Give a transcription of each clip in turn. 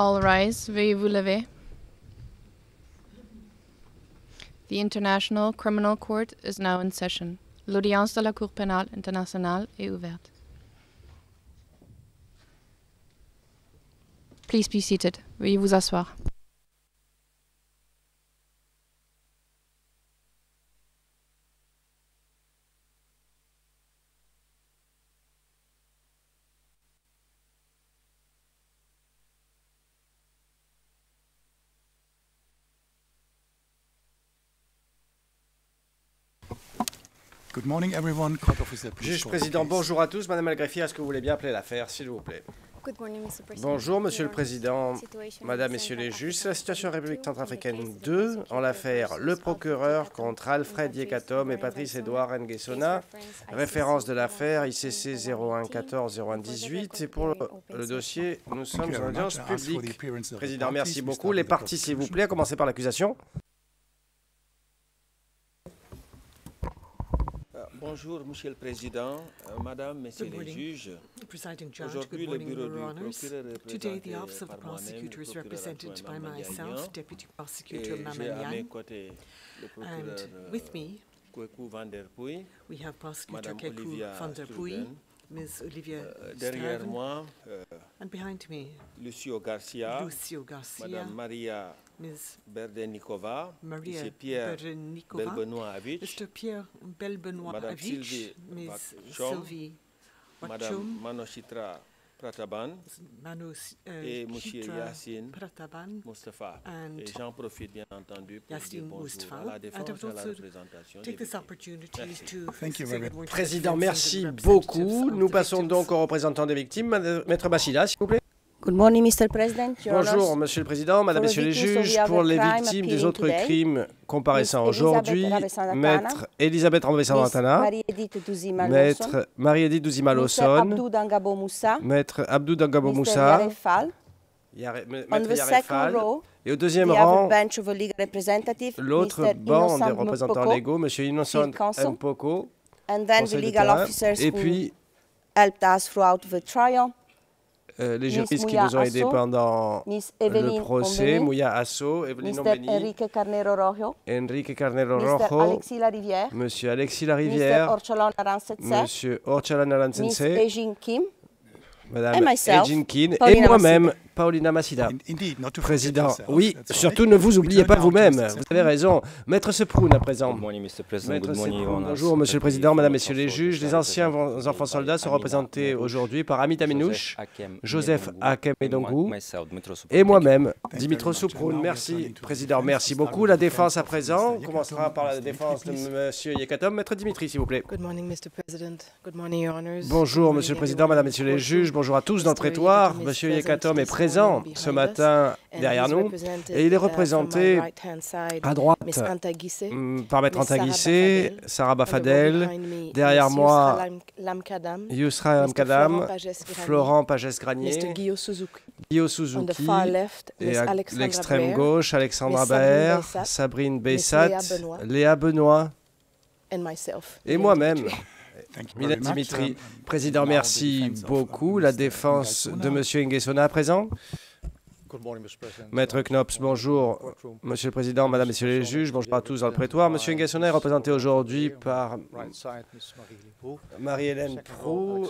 All rise. Veuillez vous lever. The International Criminal Court is now in session. L'audience de la Cour pénale internationale est ouverte. Please be seated. Veuillez vous asseoir. Good morning everyone. Court officer, please Juge call the président, case. bonjour à tous. Madame la greffière, est-ce que vous voulez bien appeler l'affaire, s'il vous plaît? Bonjour, Monsieur le Président, Madame, Messieurs les juges. C'est la situation en République centrafricaine 2, en l'affaire Le Procureur contre Alfred Yekatom et Patrice Edouard Nguessona. Référence de l'affaire ICC 0114-0118. Et pour le dossier, nous sommes en audience publique. Président, merci beaucoup. Les parties, s'il vous plaît, à commencer par l'accusation. Bonjour, Monsieur le Président, Madame, Messieurs les juges. Aujourd'hui, le bureau du procureur est représenté par moi-même, procureur adjoint Mamadian, et j'ai à mes côtés le procureur Kweku Van Der Puy, Madame Olivia Sturben, derrière moi, Lucio Garcia, Madame Maria Berdenikova, Monsieur Pierre Belbenoit-Avich, Madame Sylvie Bakchom, Madame Manochitra Prataban et Monsieur Yassine Mustafa. Et j'en profite bien entendu pour dire bonjour à la défense et à la représentation des victimes. Président, merci beaucoup. Nous passons donc aux représentants des victimes. Maître Bachila, s'il vous plaît. Good morning, Mr. President. Bonjour, Monsieur le Président, Madame, Messieurs les juges. Pour les victimes des autres crimes comparaissant aujourd'hui, Maître Elisabeth Ramavessan-Rantana, Maître Marie-Edith Douzima-Lawson, Maître Abdou Dangabo Moussa, Maître Yarefal, et au deuxième rang, l'autre banc des représentants légaux, Monsieur Innocent Mpoko, et puis les juristes qui nous ont aidés pendant le procès, Mouya Asso, Evelyne Ombeni, Enrique Carnero Rojo, Monsieur Alexis Larivière, Monsieur Orchalan Naransense, Madame Ejin Kim et moi-même, Paulina Massida. Président, oui, surtout ne vous oubliez pas vous-même. Vous avez raison. Maître Seproun à présent. Maître Seproun, bonjour, Monsieur le Président, Madame, Messieurs les juges. Les anciens enfants soldats sont représentés aujourd'hui par Amit Aminouche, Joseph Hakem Edongou et moi-même, Dimitro Seproun. Merci, Président. Merci beaucoup. La défense à présent. On commencera par la défense de Monsieur Yekatom. Maître Dimitri, s'il vous plaît. Bonjour, Monsieur le Président, Madame, Messieurs les juges. Bonjour à tous dans le prétoire. Monsieur Yekatom est présent ce matin derrière nous et il est représenté à droite par Maître Antaguissé, Sarah Bafadel, derrière moi Yousra Amkadam, Florent Pagès-Granier, Guillaume Suzuki et à l'extrême gauche Alexandra Baer, Sabrine Bessat, Léa Benoît et moi-même. Milan Dimitri. Président, merci beaucoup. La défense de M. Nguessona à présent. Maître Knops, bonjour. Monsieur le Président, Madame, Messieurs les juges, bonjour à tous dans le prétoire. M. Nguessona est représenté aujourd'hui par Marie-Hélène Prou,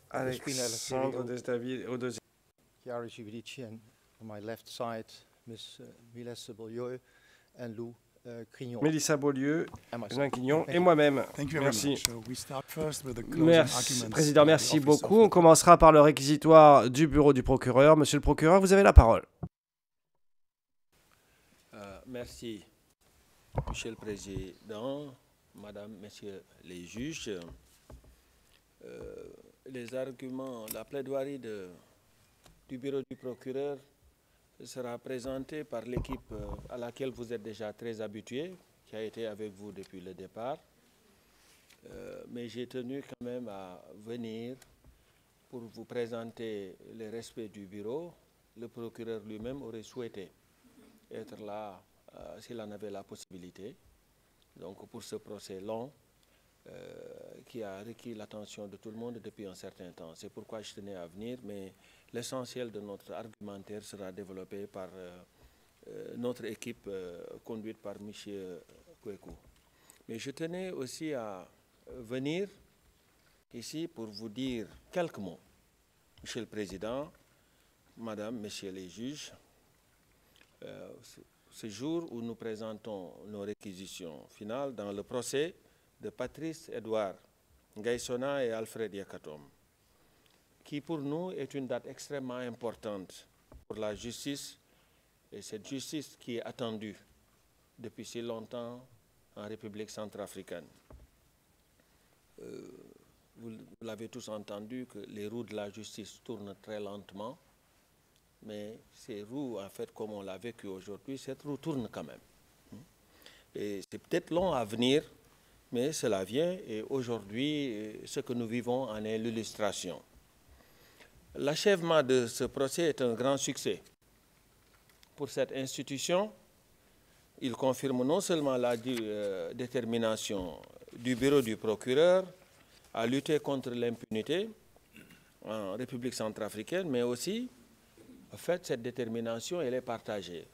Alexandre Desdavid au deuxième. Mélissa Beaulieu, Jean Quignon et moi-même. Merci. Merci. Président, merci beaucoup. On commencera par le réquisitoire du bureau du procureur. Monsieur le procureur, vous avez la parole. Merci, Monsieur le Président, Madame, Messieurs les juges. Les arguments, la plaidoirie du bureau du procureur sera présenté par l'équipe à laquelle vous êtes déjà très habitués, qui a été avec vous depuis le départ. Mais j'ai tenu quand même à venir pour vous présenter les respects du bureau. Le procureur lui-même aurait souhaité être là s'il en avait la possibilité. Donc pour ce procès long qui a requis l'attention de tout le monde depuis un certain temps. C'est pourquoi je tenais à venir, mais l'essentiel de notre argumentaire sera développé par notre équipe conduite par M. Kweku. Mais je tenais aussi à venir ici pour vous dire quelques mots. Monsieur le Président, Madame, Messieurs les juges, ce jour où nous présentons nos réquisitions finales dans le procès de Patrice Edouard Ngaïsona et Alfred Yakatom, qui pour nous est une date extrêmement importante pour la justice, et cette justice qui est attendue depuis si longtemps en République centrafricaine. Vous l'avez tous entendu que les roues de la justice tournent très lentement, mais ces roues, en fait, comme on l'a vécu aujourd'hui, cette roue tourne quand même. Et c'est peut-être long à venir, mais cela vient, et aujourd'hui, ce que nous vivons en est l'illustration. L'achèvement de ce procès est un grand succès. Pour cette institution, il confirme non seulement la détermination du bureau du procureur à lutter contre l'impunité en République centrafricaine, mais aussi, en fait, cette détermination, elle est partagée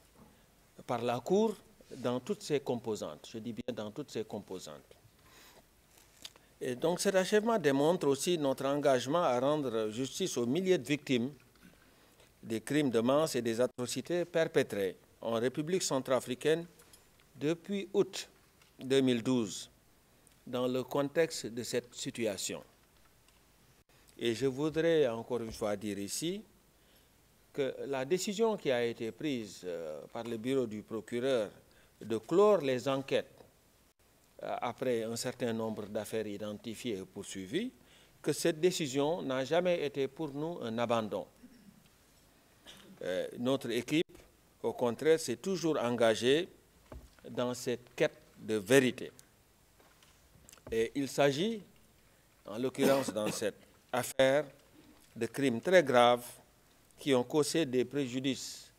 par la Cour dans toutes ses composantes. Je dis bien dans toutes ses composantes. Et donc cet achèvement démontre aussi notre engagement à rendre justice aux milliers de victimes des crimes de masse et des atrocités perpétrés en République centrafricaine depuis août 2012 dans le contexte de cette situation. Et je voudrais encore une fois dire ici que la décision qui a été prise par le bureau du procureur de clore les enquêtes après un certain nombre d'affaires identifiées et poursuivies, que cette décision n'a jamais été pour nous un abandon. Notre équipe, au contraire, s'est toujours engagée dans cette quête de vérité. Et il s'agit, en l'occurrence dans cette affaire, de crimes très graves qui ont causé des préjudices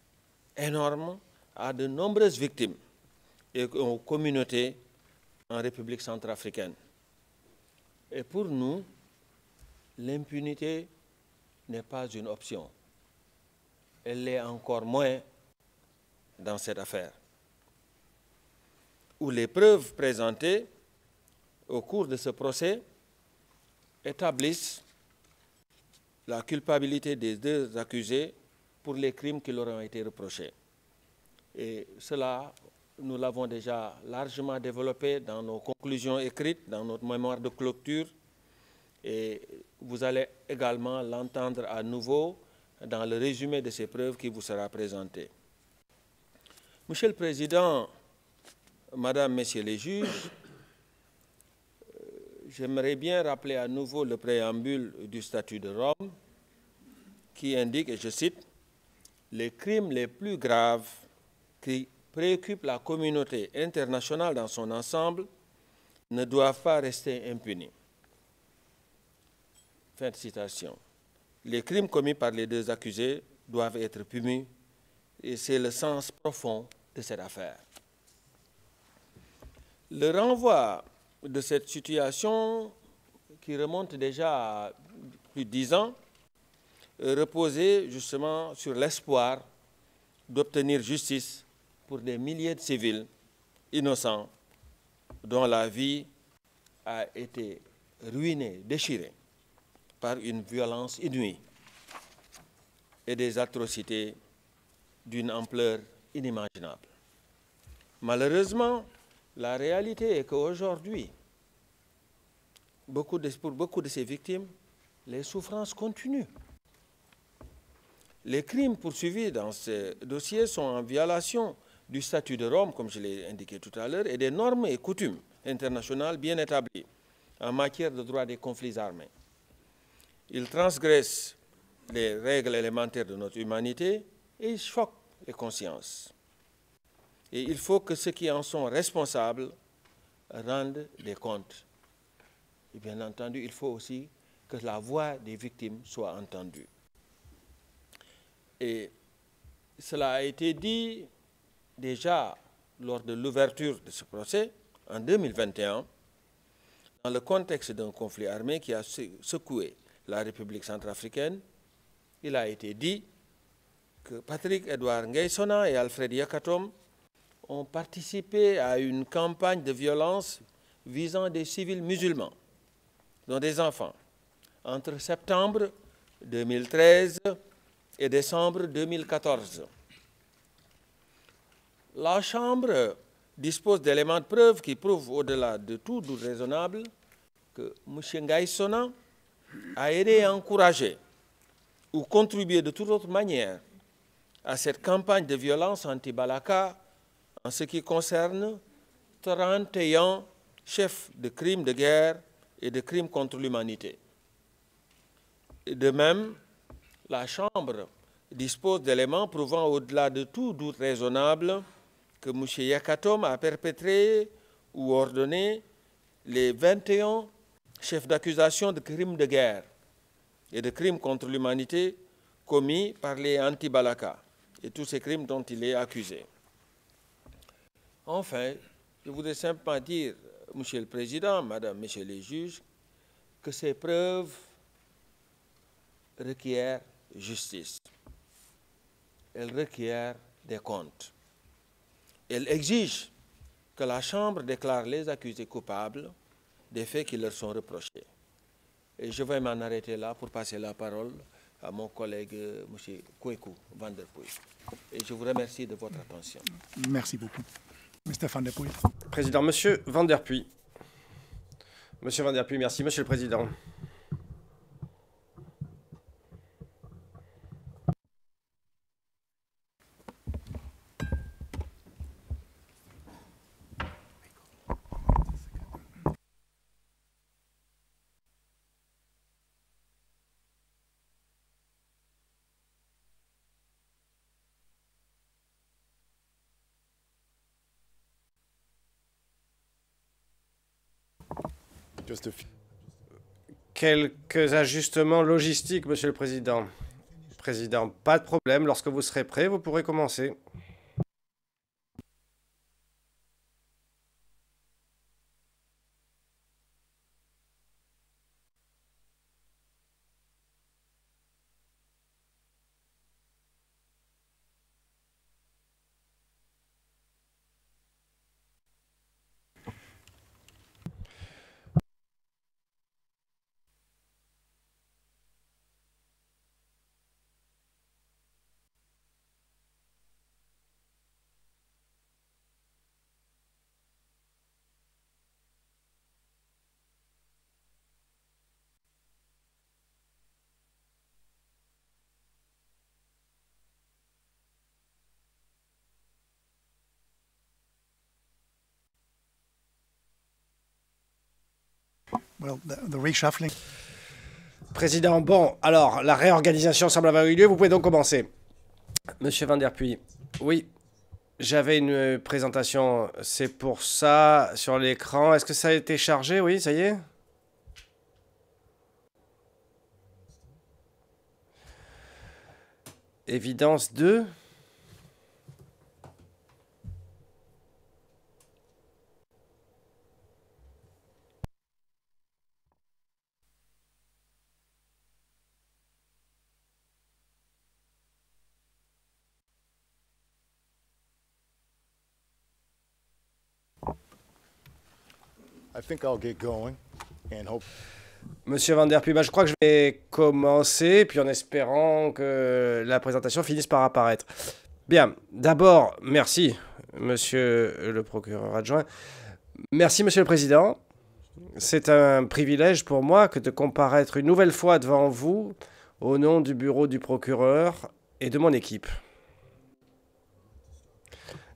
énormes à de nombreuses victimes et aux communautés en République centrafricaine. Et pour nous, l'impunité n'est pas une option. Elle l'est encore moins dans cette affaire, où les preuves présentées au cours de ce procès établissent la culpabilité des deux accusés pour les crimes qui leur ont été reprochés. Et cela, nous l'avons déjà largement développé dans nos conclusions écrites, dans notre mémoire de clôture, et vous allez également l'entendre à nouveau dans le résumé de ces preuves qui vous sera présenté. Monsieur le Président, Madame, Messieurs les juges, j'aimerais bien rappeler à nouveau le préambule du statut de Rome qui indique, et je cite, « Les crimes les plus graves qui préoccupent la communauté internationale dans son ensemble ne doivent pas rester impunis. » Fin de citation. Les crimes commis par les deux accusés doivent être punis et c'est le sens profond de cette affaire. Le renvoi de cette situation qui remonte déjà à plus de 10 ans reposait justement sur l'espoir d'obtenir justice pour des milliers de civils innocents dont la vie a été ruinée, déchirée par une violence inouïe et des atrocités d'une ampleur inimaginable. Malheureusement, la réalité est qu'aujourd'hui, pour beaucoup de ces victimes, les souffrances continuent. Les crimes poursuivis dans ce dossier sont en violation du statut de Rome, comme je l'ai indiqué tout à l'heure, et des normes et coutumes internationales bien établies en matière de droit des conflits armés. Ils transgressent les règles élémentaires de notre humanité et ils choquent les consciences. Et il faut que ceux qui en sont responsables rendent des comptes. Et bien entendu, il faut aussi que la voix des victimes soit entendue. Et cela a été dit déjà lors de l'ouverture de ce procès en 2021, dans le contexte d'un conflit armé qui a secoué la République centrafricaine il a été dit que Patrick Edouard Nguesona et Alfred Yakatom ont participé à une campagne de violence visant des civils musulmans, dont des enfants, entre septembre 2013 et décembre 2014. La Chambre dispose d'éléments de preuve qui prouvent, au-delà de tout doute raisonnable, que M. Nguesona a aidé et encouragé ou contribué de toute autre manière à cette campagne de violence anti-Balaka en ce qui concerne 31 chefs de crimes de guerre et de crimes contre l'humanité. De même, la Chambre dispose d'éléments prouvant au-delà de tout doute raisonnable que M. Yakatom a perpétré ou ordonné les 21 chefs d'accusation de crimes de guerre et de crimes contre l'humanité commis par les anti-Balaka et tous ces crimes dont il est accusé. Enfin, je voudrais simplement dire, Monsieur le Président, Madame, Messieurs les juges, que ces preuves requièrent justice. Elles requièrent des comptes. Elles exigent que la Chambre déclare les accusés coupables des faits qui leur sont reprochés. Et je vais m'en arrêter là pour passer la parole à mon collègue M. Kweku Van Der Puy. Et je vous remercie de votre attention. Merci beaucoup. Mr. Van Der Puy. Président, Monsieur Van Der Puy. Monsieur Van Der Puy, merci. Monsieur le Président. Quelques ajustements logistiques, Monsieur le Président. Président, pas de problème. Lorsque vous serez prêt, vous pourrez commencer. Well, the reshuffling. Président, bon, alors, la réorganisation semble avoir eu lieu. Vous pouvez donc commencer. Monsieur Van Der Puy, oui, j'avais une présentation. C'est pour ça, sur l'écran. Est-ce que ça a été chargé? Oui, ça y est? Évidence 2. I think I'll get going and hope. Monsieur Van Der Puy, je crois que je vais commencer, puis en espérant que la présentation finisse par apparaître. Bien, d'abord, merci, Monsieur le procureur adjoint. Merci, Monsieur le Président. C'est un privilège pour moi que de comparaître une nouvelle fois devant vous au nom du bureau du procureur et de mon équipe.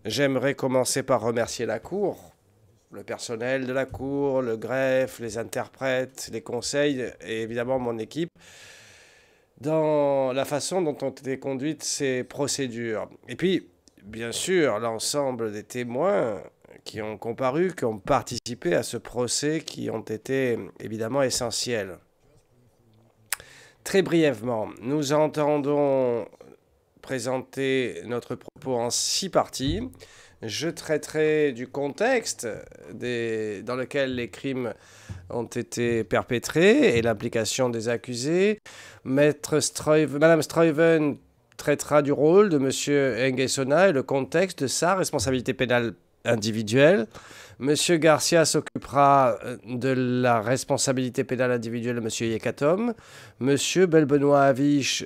J'aimerais commencer par remercier la Cour, le personnel de la Cour, le greffe, les interprètes, les conseils et évidemment mon équipe dans la façon dont ont été conduites ces procédures. Et puis, bien sûr, l'ensemble des témoins qui ont comparu, qui ont participé à ce procès, qui ont été évidemment essentiels. Très brièvement, nous entendons présenter notre propos en 6 parties. Je traiterai du contexte dans lequel les crimes ont été perpétrés et l'implication des accusés. Madame Struyven traitera du rôle de M. Nguessona et le contexte de sa responsabilité pénale individuelle. M. Garcia s'occupera de la responsabilité pénale individuelle de M. Yekatom. M. Belbenoit-Aviche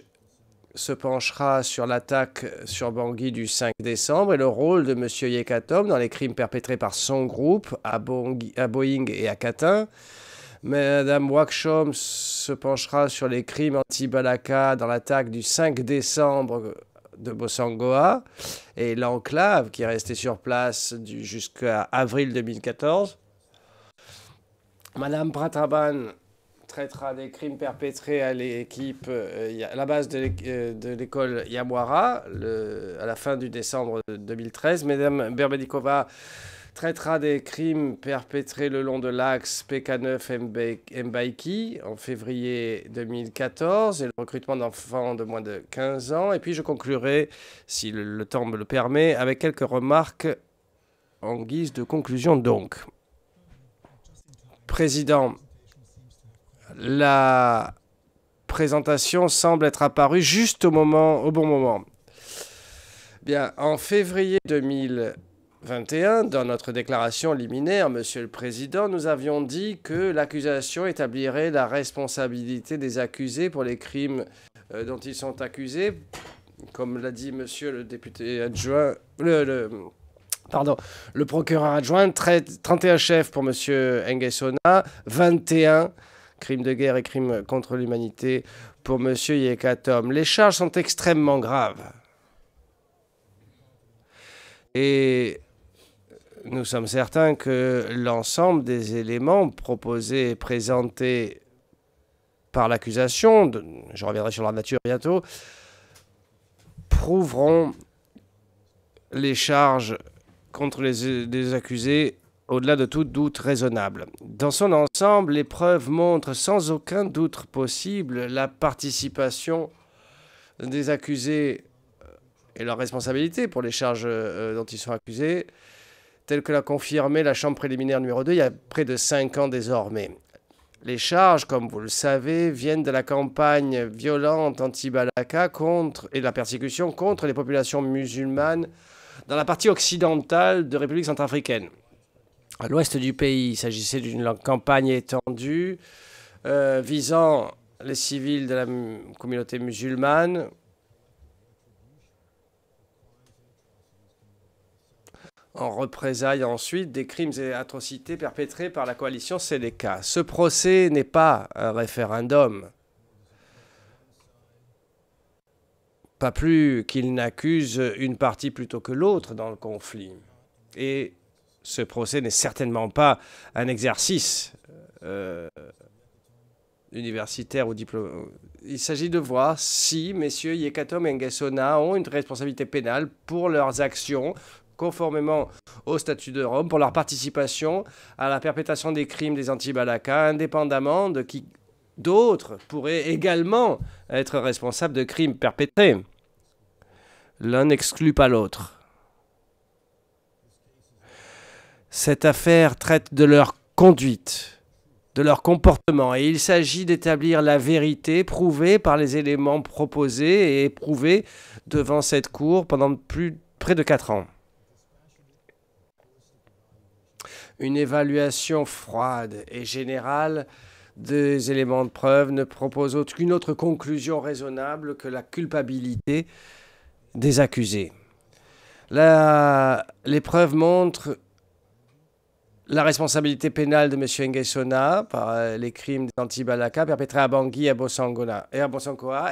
se penchera sur l'attaque sur Bangui du 5 décembre et le rôle de M. Yekatom dans les crimes perpétrés par son groupe à Boeing et à Catin. Mme Wakshom se penchera sur les crimes anti-Balaka dans l'attaque du 5 décembre de Bossangoa et l'enclave qui est restée sur place jusqu'à avril 2014. Mme Prataban traitera des crimes perpétrés à l'équipe, à la base de l'école Yamwara à la fin du décembre 2013. Mme Berbedikova traitera des crimes perpétrés le long de l'axe PK9 Mbaiki en février 2014 et le recrutement d'enfants de moins de 15 ans. Et puis je conclurai, si le temps me le permet, avec quelques remarques en guise de conclusion donc. Président, la présentation semble être apparue juste au bon moment. Bien, en février 2021, dans notre déclaration liminaire, Monsieur le Président, nous avions dit que l'accusation établirait la responsabilité des accusés pour les crimes dont ils sont accusés. Comme l'a dit Monsieur le député adjoint, le procureur adjoint, 31 chefs pour Monsieur Nguessona, 21 crimes de guerre et crimes contre l'humanité pour M. Yekatom. Les charges sont extrêmement graves. Et nous sommes certains que l'ensemble des éléments proposés et présentés par l'accusation, je reviendrai sur leur nature bientôt, prouveront les charges contre les accusés au-delà de tout doute raisonnable. Dans son ensemble, les preuves montrent sans aucun doute possible la participation des accusés et leur responsabilité pour les charges dont ils sont accusés, telles que l'a confirmé la Chambre préliminaire numéro 2 il y a près de 5 ans désormais. Les charges, comme vous le savez, viennent de la campagne violente anti-Balaka et la persécution contre les populations musulmanes dans la partie occidentale de République centrafricaine. À l'ouest du pays, il s'agissait d'une campagne étendue visant les civils de la communauté musulmane, en représailles ensuite des crimes et atrocités perpétrés par la coalition Seleka. Ce procès n'est pas un référendum, pas plus qu'il n'accuse une partie plutôt que l'autre dans le conflit. Et ce procès n'est certainement pas un exercice universitaire ou diplomatique. Il s'agit de voir si M. Yekatom et Nguessona ont une responsabilité pénale pour leurs actions, conformément au statut de Rome, pour leur participation à la perpétration des crimes des anti-Balaka, indépendamment de qui d'autres pourraient également être responsables de crimes perpétrés. L'un n'exclut pas l'autre. Cette affaire traite de leur conduite, de leur comportement, et il s'agit d'établir la vérité prouvée par les éléments proposés et éprouvés devant cette cour pendant près de 4 ans. Une évaluation froide et générale des éléments de preuve ne propose aucune autre conclusion raisonnable que la culpabilité des accusés. Les preuves montrent la responsabilité pénale de M. Nguessona par les crimes anti-Balaka perpétrés à Bangui et à Bossangoa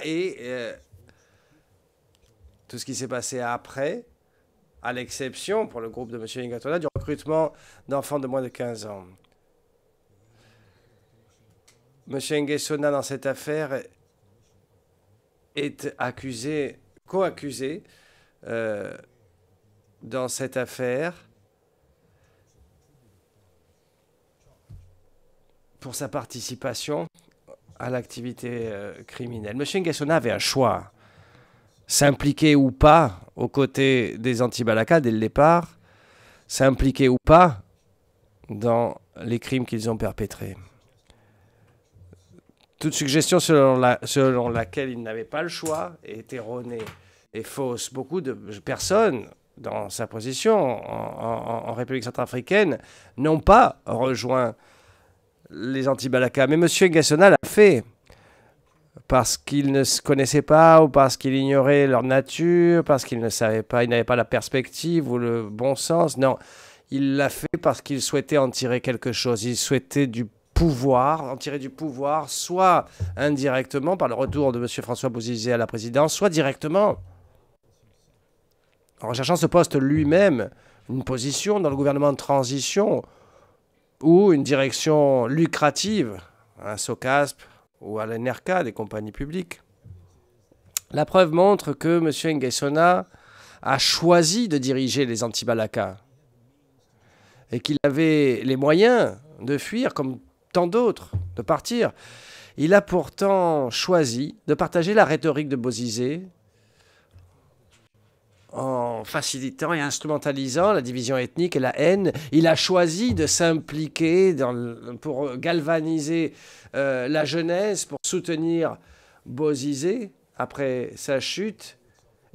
et tout ce qui s'est passé après, à l'exception, pour le groupe de M. Nguessona, du recrutement d'enfants de moins de 15 ans. M. Nguessona, dans cette affaire, est co-accusé dans cette affaire pour sa participation à l'activité criminelle. M. Nguessona avait un choix. S'impliquer ou pas aux côtés des anti-Balaka dès le départ, s'impliquer ou pas dans les crimes qu'ils ont perpétrés. Toute suggestion selon laquelle il n'avait pas le choix est erronée et fausse. Beaucoup de personnes dans sa position en République centrafricaine n'ont pas rejoint les anti-Balaka. Mais M. Ngassona l'a fait parce qu'il ne se connaissait pas ou parce qu'il ignorait leur nature, parce qu'il ne savait pas, il n'avait pas la perspective ou le bon sens. Non, il l'a fait parce qu'il souhaitait en tirer quelque chose. Il souhaitait en tirer du pouvoir, soit indirectement par le retour de M. François Bozizé à la présidence, soit directement en recherchant ce poste lui-même, une position dans le gouvernement de transition ou une direction lucrative, à SOCASP ou à l'NRK, des compagnies publiques. La preuve montre que M. Ngassona a choisi de diriger les anti-Balaka et qu'il avait les moyens de fuir comme tant d'autres, de partir. Il a pourtant choisi de partager la rhétorique de Bozizé en facilitant et instrumentalisant la division ethnique et la haine. Il a choisi de s'impliquer pour galvaniser la jeunesse, pour soutenir Bozizé après sa chute.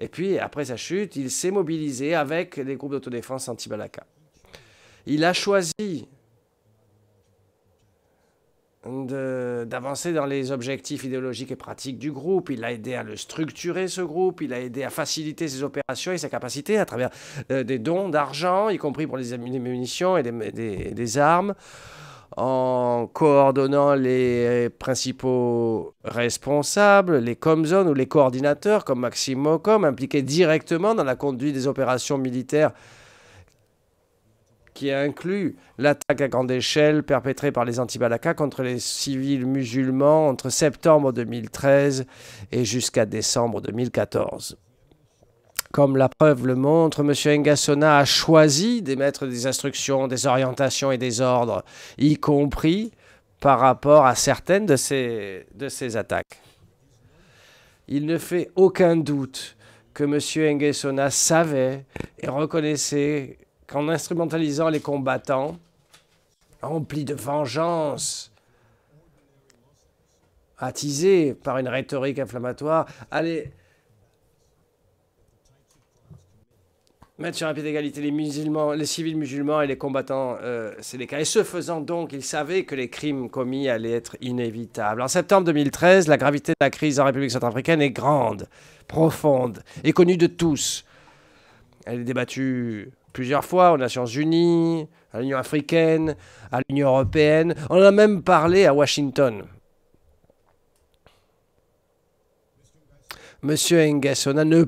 Et puis, après sa chute, il s'est mobilisé avec les groupes d'autodéfense anti-Balaka. Il a choisi d'avancer dans les objectifs idéologiques et pratiques du groupe. Il a aidé à le structurer, ce groupe. Il a aidé à faciliter ses opérations et sa capacité à travers des dons d'argent, y compris pour les munitions et des armes, en coordonnant les principaux responsables, les comzones ou les coordinateurs, comme Maxime Mokom, impliqués directement dans la conduite des opérations militaires qui inclut l'attaque à grande échelle perpétrée par les anti-Balaka contre les civils musulmans entre septembre 2013 et jusqu'à décembre 2014. Comme la preuve le montre, M. Ngassona a choisi d'émettre des instructions, des orientations et des ordres, y compris par rapport à certaines de ces attaques. Il ne fait aucun doute que M. Ngassona savait et reconnaissait qu'en instrumentalisant les combattants, emplis de vengeance, attisés par une rhétorique inflammatoire, allait mettre sur un pied d'égalité les civils musulmans et les combattants sénégalais. Et ce faisant donc, il savait que les crimes commis allaient être inévitables. En septembre 2013, la gravité de la crise en République centrafricaine est grande, profonde et connue de tous. Elle est débattue plusieurs fois aux Nations Unies, à l'Union africaine, à l'Union européenne. On en a même parlé à Washington. Monsieur Ngassona ne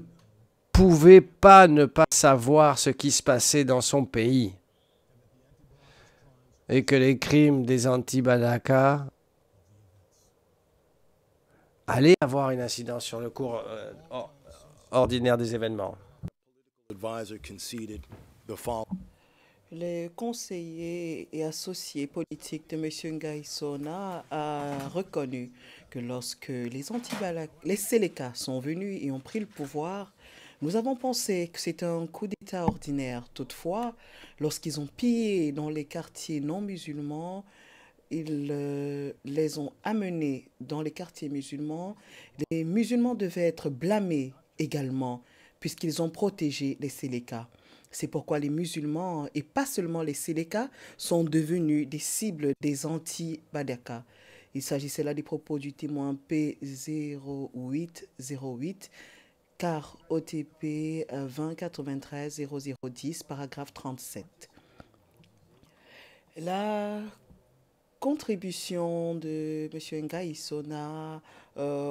pouvait pas ne pas savoir ce qui se passait dans son pays et que les crimes des anti-Balaka allaient avoir une incidence sur le cours ordinaire des événements. Les conseillers et associés politiques de M. Ngassona a reconnu que lorsque les Séléka sont venus et ont pris le pouvoir, nous avons pensé que c'était un coup d'État ordinaire. Toutefois, lorsqu'ils ont pillé dans les quartiers non musulmans, ils les ont amenés dans les quartiers musulmans. Les musulmans devaient être blâmés également, puisqu'ils ont protégé les Séléka. C'est pourquoi les musulmans, et pas seulement les Séléka, sont devenus des cibles des anti-Balaka. Il s'agissait là des propos du témoin P0808, car OTP 2093 0010, paragraphe 37. La contribution de M. Ngassona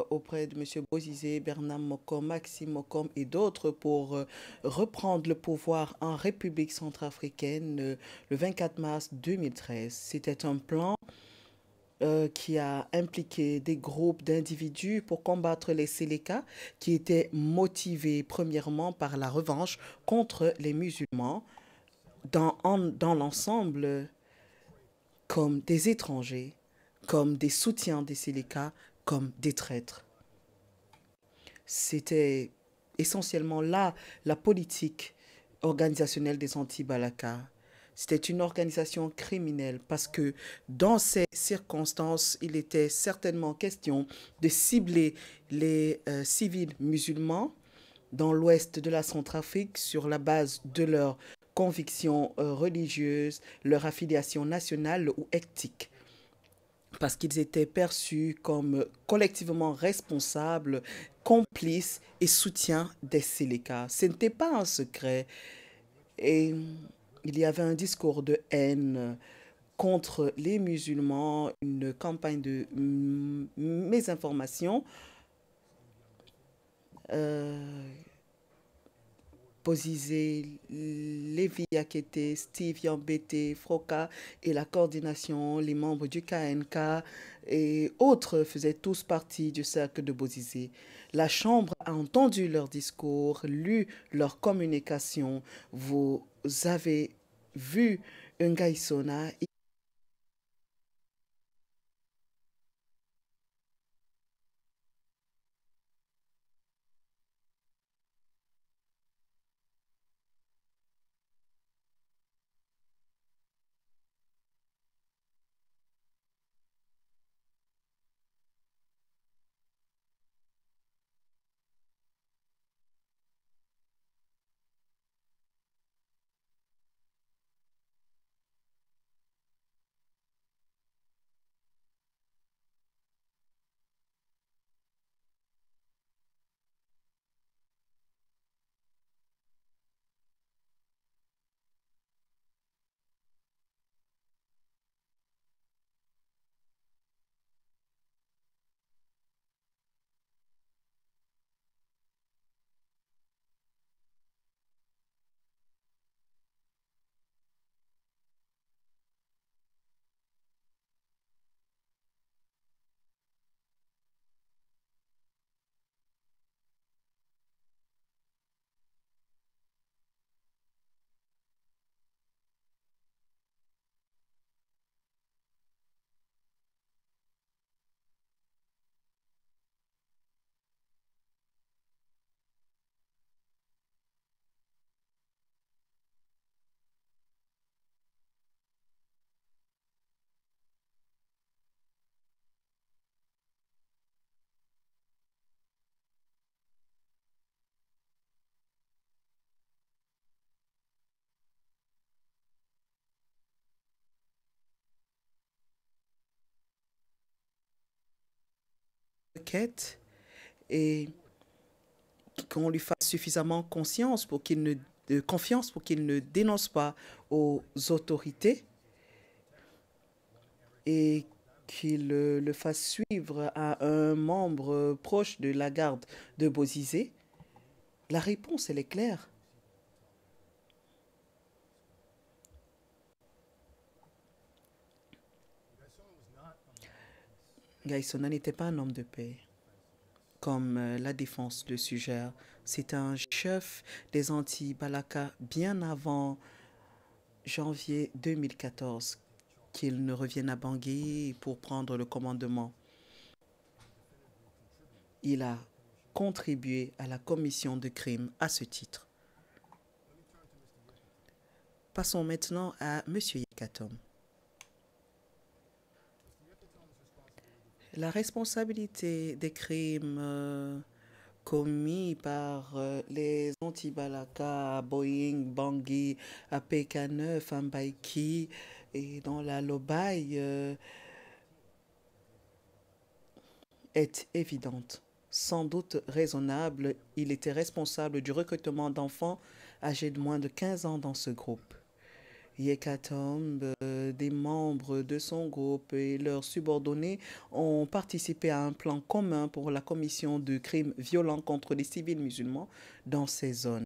auprès de M. Bozizé, Bernard Mokom, Maxime Mokom et d'autres pour reprendre le pouvoir en République centrafricaine le 24 mars 2013. C'était un plan qui a impliqué des groupes d'individus pour combattre les Séléka qui étaient motivés premièrement par la revanche contre les musulmans dans l'ensemble, comme des étrangers, comme des soutiens des Séléka, comme des traîtres. C'était essentiellement là la politique organisationnelle des anti-Balaka. C'était une organisation criminelle parce que dans ces circonstances, il était certainement question de cibler les civils musulmans dans l'ouest de la Centrafrique sur la base de leurs convictions religieuses, leur affiliation nationale ou ethnique, parce qu'ils étaient perçus comme collectivement responsables, complices et soutiens des Séléka. Ce n'était pas un secret. Et il y avait un discours de haine contre les musulmans, une campagne de mésinformation. Bozizé, Lévi Akete, Steve Yambete, Froka et la coordination, les membres du KNK et autres faisaient tous partie du cercle de Bozizé. La Chambre a entendu leurs discours, lu leurs communications. Vous avez vu Ngaï Sona. Et qu'on lui fasse suffisamment confiance pour qu'il ne dénonce pas aux autorités et qu'il le fasse suivre à un membre proche de la garde de Bozizé. La réponse, elle est claire. Ngaï Sona n'était pas un homme de paix, comme la défense le suggère. C'est un chef des anti-Balaka bien avant janvier 2014 qu'il ne revienne à Bangui pour prendre le commandement. Il a contribué à la commission de crimes à ce titre. Passons maintenant à M. Yekatom. La responsabilité des crimes commis par les anti-Balaka à Boeing, Bangui, à PK9, à Mbaïki et dans la Lobaye est évidente. Sans doute raisonnable, il était responsable du recrutement d'enfants âgés de moins de 15 ans dans ce groupe. Yekatom, des membres de son groupe et leurs subordonnés ont participé à un plan commun pour la commission de crimes violents contre les civils musulmans dans ces zones.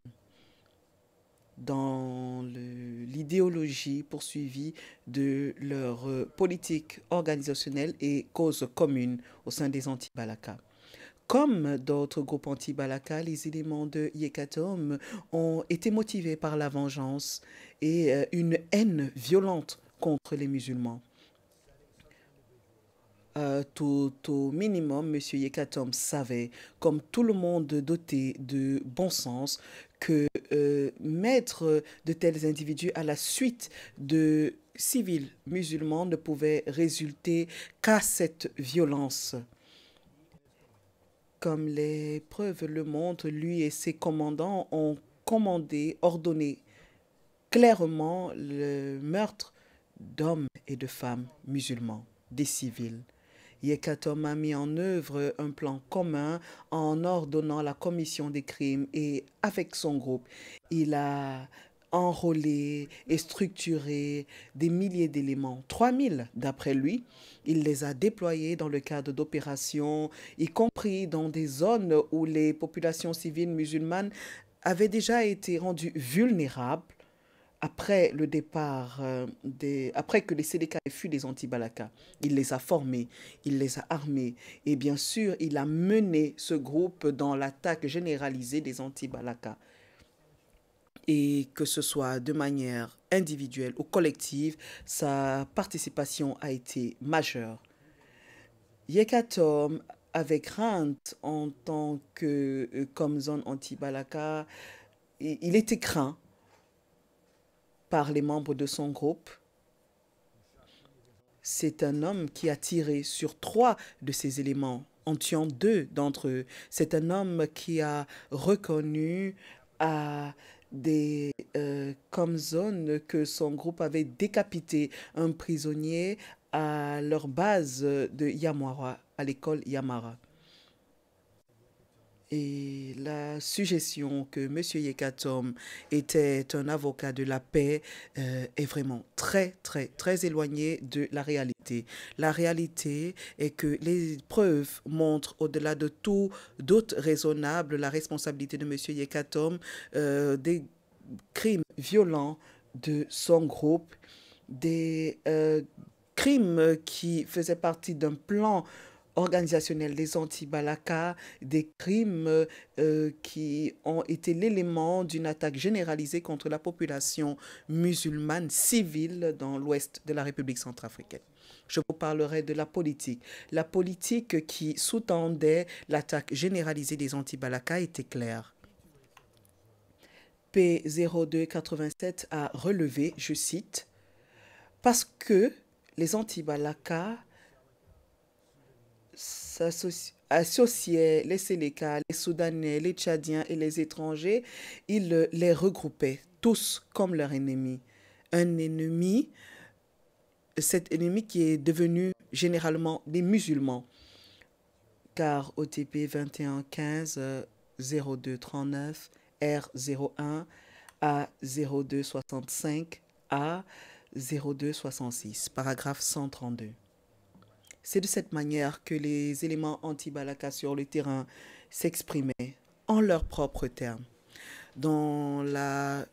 Dans l'idéologie poursuivie de leur politique organisationnelle et cause commune au sein des anti-Balaka. Comme d'autres groupes anti-Balaka, les éléments de Yekatom ont été motivés par la vengeance et une haine violente contre les musulmans. tout au minimum, M. Yekatom savait, comme tout le monde doté de bon sens, que mettre de tels individus à la suite de civils musulmans ne pouvait résulter qu'à cette violence. Comme les preuves le montrent, lui et ses commandants ont ordonné clairement le meurtre d'hommes et de femmes musulmans, des civils. Yekatom a mis en œuvre un plan commun en ordonnant la commission des crimes et avec son groupe, il a enrôlé et structuré des milliers d'éléments, 3000 d'après lui. Il les a déployés dans le cadre d'opérations, y compris dans des zones où les populations civiles musulmanes avaient déjà été rendues vulnérables après le départ, après que les Séléka aient fui des anti-Balaka. Il les a formés, il les a armés et bien sûr, il a mené ce groupe dans l'attaque généralisée des anti-Balaka. Et que ce soit de manière individuelle ou collective, sa participation a été majeure. Yekatom, avec crainte en tant que comme zone anti-Balaka, il était craint par les membres de son groupe. C'est un homme qui a tiré sur 3 de ces éléments, en tuant 2 d'entre eux. C'est un homme qui a reconnu à des comme zone que son groupe avait décapité un prisonnier à leur base de Yamara, à l'école Yamara. Et la suggestion que M. Yekatom était un avocat de la paix est vraiment très éloignée de la réalité. La réalité est que les preuves montrent, au-delà de tout doute raisonnable, la responsabilité de M. Yekatom, des crimes violents de son groupe, des crimes qui faisaient partie d'un plan organisationnel des anti-Balaka, des crimes qui ont été l'élément d'une attaque généralisée contre la population musulmane civile dans l'ouest de la République centrafricaine. Je vous parlerai de la politique. La politique qui sous-tendait l'attaque généralisée des anti-Balaka était claire. P0287 a relevé, je cite, « Parce que les anti-Balaka associaient les Séléka, les Soudanais, les Tchadiens et les étrangers, ils les regroupaient tous comme leur ennemi. Un ennemi, cet ennemi qui est devenu généralement des musulmans, car OTP 2115 0239 R01 A 0265 A 0266, paragraphe 132. C'est de cette manière que les éléments anti-Balaka sur le terrain s'exprimaient en leurs propres termes. Dans la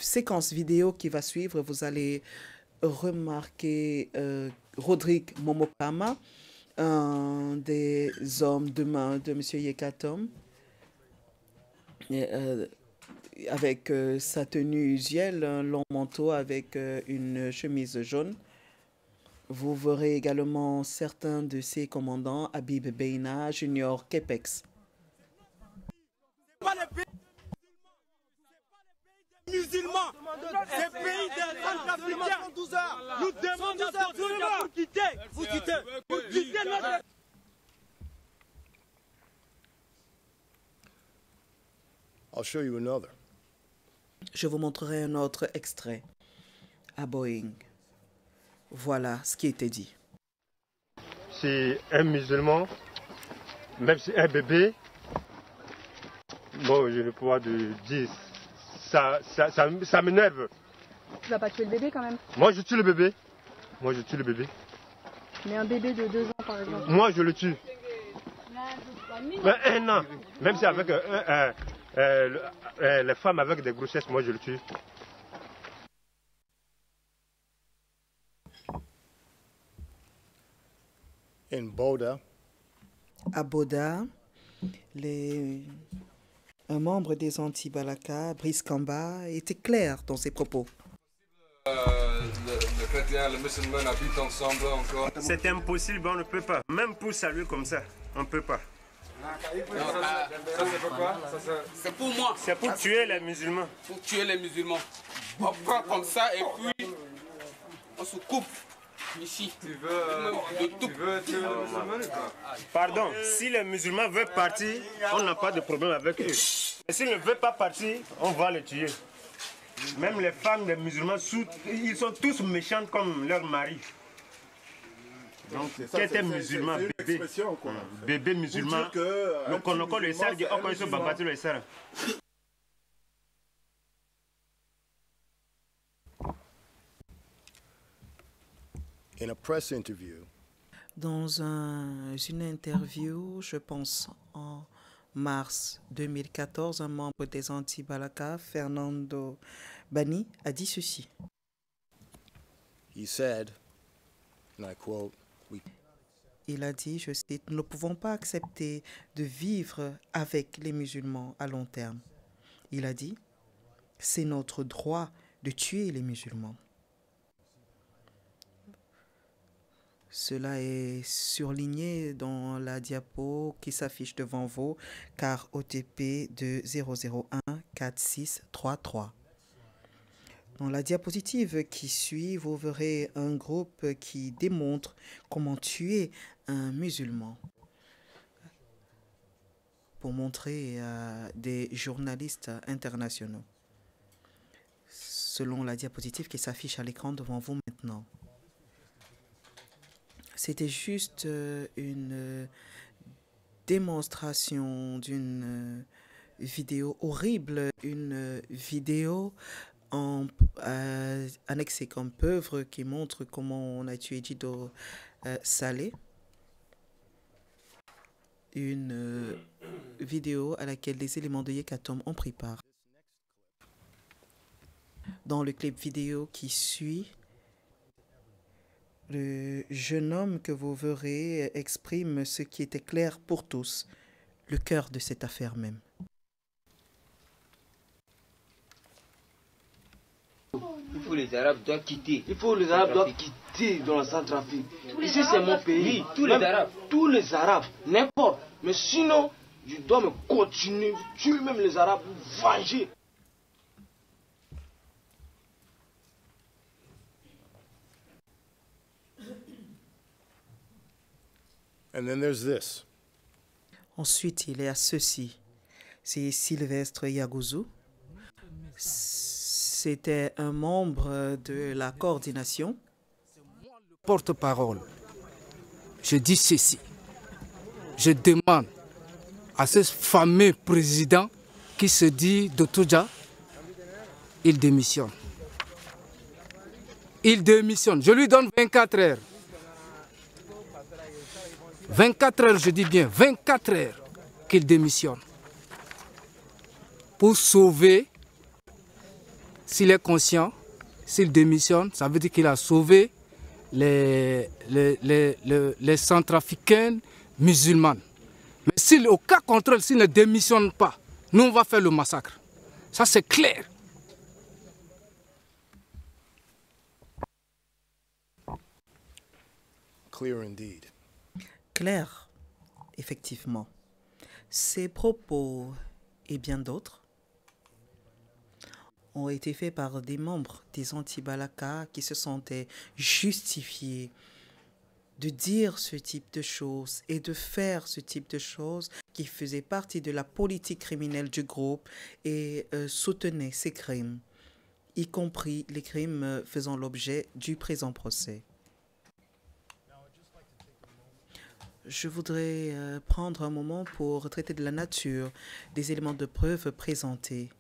séquence vidéo qui va suivre, vous allez remarquer Rodrigue Momokama, un des hommes de main de M. Yekatom, avec sa tenue usuelle, un long manteau avec une chemise jaune. Vous verrez également certains de ses commandants, Habib Beina, Junior Kepex. Musulmans, c'est le pays des Centrafricains. Nous demandons absolument pour quitter notre... I'll show you another. Je vous montrerai un autre extrait à Boeing. Voilà ce qui était dit. C'est un musulman, même si un bébé, bon, je n'ai pas pouvoir de dire, ça m'énerve. Tu vas pas tuer le bébé quand même? Moi je tue le bébé. Mais un bébé de 2 ans par exemple? Moi je le tue. Mais 1 an, même si avec les femmes avec des grossesses, moi je le tue. À Boda, un membre des anti-Balaka, Brice Kamba, était clair dans ses propos. le chrétien et le musulman habitent ensemble encore. C'est impossible, on ne peut pas. Même pour saluer comme ça, on ne peut pas. Ça c'est pourquoi? C'est pour moi. C'est pour tuer les musulmans. Pour tuer les musulmans. On prend comme ça et puis on se coupe ici. Tu veux tuer les musulmans ou quoi? Pardon, si les musulmans veulent partir, on n'a pas de problème avec eux. Et s'ils ne veulent pas partir, on va les tuer. Même les femmes des musulmans, ils sont tous méchants comme leur mari. Donc, qui était musulman, bébé, bébé musulman, le konoko le sar, on connaît ce babatu le sar. In a press interview, dans une interview, je pense en mars 2014, un membre des Anti-Balaka, Fernando Bani, a dit ceci. He said, and I quote, il a dit, je cite, « Nous ne pouvons pas accepter de vivre avec les musulmans à long terme. » Il a dit, « C'est notre droit de tuer les musulmans. » Cela est surligné dans la diapo qui s'affiche devant vous, car OTP de 0014633. Dans la diapositive qui suit, vous verrez un groupe qui démontre comment tuer un musulman. Pour montrer à des journalistes internationaux. Selon la diapositive qui s'affiche à l'écran devant vous maintenant. C'était juste une démonstration d'une vidéo horrible, une vidéo annexée comme œuvre qui montre comment on a tué Djido Saleh. Une vidéo à laquelle les éléments de Yekatom ont pris part. Dans le clip vidéo qui suit, le jeune homme que vous verrez exprime ce qui était clair pour tous, le cœur de cette affaire même. Il faut les Arabes doivent quitter. Il faut les Arabes doivent quitter dans la Centrafrique. Ici c'est mon pays. Oui, tous les Arabes. Tous les Arabes, n'importe. Mais sinon, je dois me continuer, tuer même les Arabes, venger. And then there's this. Ensuite, il y a ceci. C'est Sylvestre Yagouzou. C'était un membre de la coordination. Porte-parole. Je dis ceci. Je demande à ce fameux président qui se dit Dotoja, il démissionne. Il démissionne. Je lui donne 24 heures. 24 heures, je dis bien, 24 heures qu'il démissionne. Pour sauver, s'il est conscient, s'il démissionne, ça veut dire qu'il a sauvé les centrafricaines musulmanes. Mais s'il, au cas contraire, s'il ne démissionne pas, nous on va faire le massacre. Ça c'est clair. Clear indeed. Clair, effectivement. Ces propos et bien d'autres ont été faits par des membres des Anti-Balaka qui se sentaient justifiés de dire ce type de choses et de faire ce type de choses qui faisaient partie de la politique criminelle du groupe et soutenaient ces crimes, y compris les crimes faisant l'objet du présent procès. Je voudrais prendre un moment pour traiter de la nature des éléments de preuve présentés.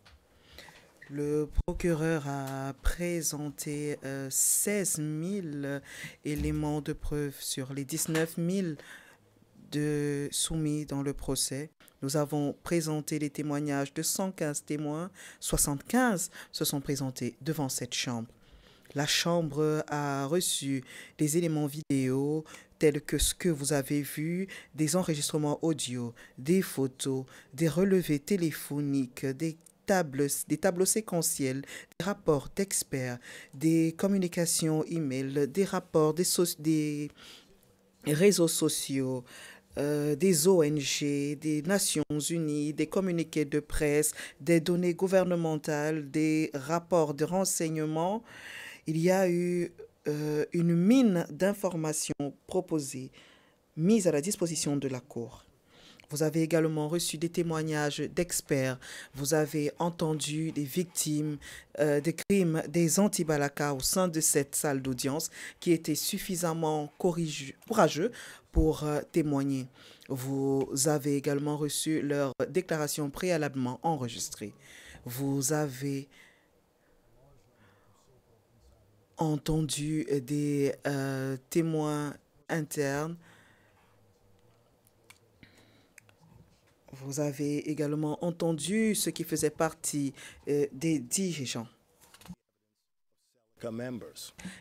Le procureur a présenté 16 000 éléments de preuve sur les 19 000 soumis dans le procès. Nous avons présenté les témoignages de 115 témoins. 75 se sont présentés devant cette chambre. La chambre a reçu des éléments vidéo tels que ce que vous avez vu, des enregistrements audio, des photos, des relevés téléphoniques, des tableaux séquentiels, des rapports d'experts, des communications email, des rapports des réseaux sociaux, des ONG, des Nations Unies, des communiqués de presse, des données gouvernementales, des rapports de renseignement. Il y a eu une mine d'informations proposées, mises à la disposition de la Cour. Vous avez également reçu des témoignages d'experts. Vous avez entendu des victimes des crimes des anti-Balaka au sein de cette salle d'audience qui étaient suffisamment courageux pour témoigner. Vous avez également reçu leurs déclarations préalablement enregistrées. Vous avez entendu des témoins internes. Vous avez également entendu ce qui faisait partie des dirigeants.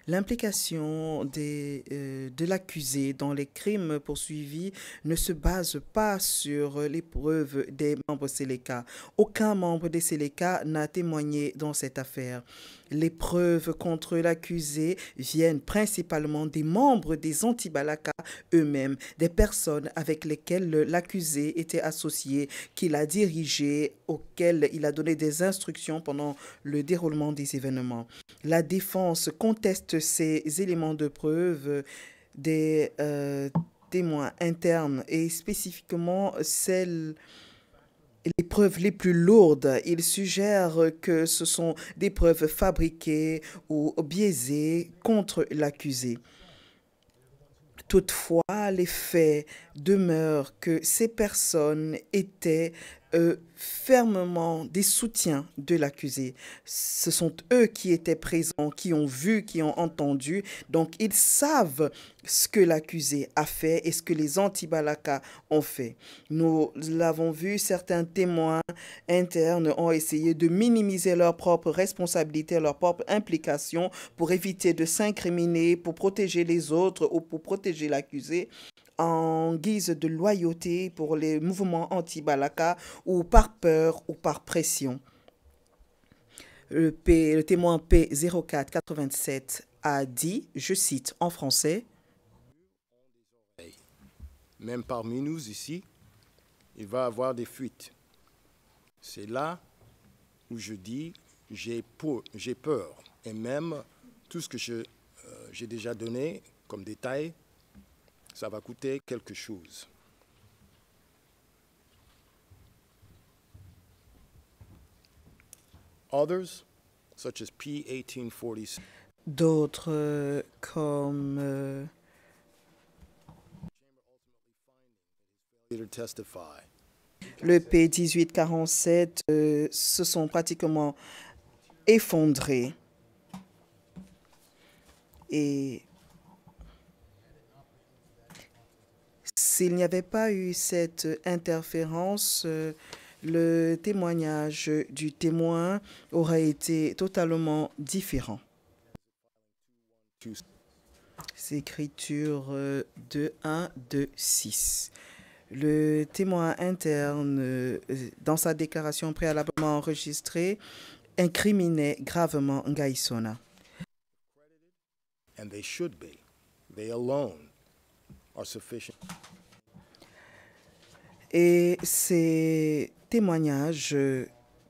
L'implication de l'accusé dans les crimes poursuivis ne se base pas sur les preuves des membres Seleka. Aucun membre des Seleka n'a témoigné dans cette affaire. Les preuves contre l'accusé viennent principalement des membres des anti-Balaka eux-mêmes, des personnes avec lesquelles l'accusé était associé, qu'il a dirigé, auxquelles il a donné des instructions pendant le déroulement des événements. La défense conteste ces éléments de preuve des témoins internes et spécifiquement les preuves les plus lourdes. Il suggère que ce sont des preuves fabriquées ou biaisées contre l'accusé. Toutefois, les faits demeurent que ces personnes étaient fermement des soutiens de l'accusé. Ce sont eux qui étaient présents, qui ont vu, qui ont entendu. Donc, ils savent ce que l'accusé a fait et ce que les anti-Balaka ont fait. Nous l'avons vu, certains témoins internes ont essayé de minimiser leur propre responsabilité, leur propre implication pour éviter de s'incriminer, pour protéger les autres ou pour protéger l'accusé, en guise de loyauté pour les mouvements anti-Balaka ou par peur ou par pression. Le témoin P0487 a dit, je cite en français, « Même parmi nous ici, il va y avoir des fuites. C'est là où je dis, j'ai peur. Et même tout ce que j'ai déjà donné comme détail, ça va coûter quelque chose. » Others, such as P1846. D'autres comme le P1847 se sont pratiquement effondrés. Et s'il n'y avait pas eu cette interférence, le témoignage du témoin aurait été totalement différent. C'est écriture 2.1.2.6. Le témoin interne, dans sa déclaration préalablement enregistrée, incriminait gravement Ngaïsona. And they should be. They alone are sufficient. Et ces témoignages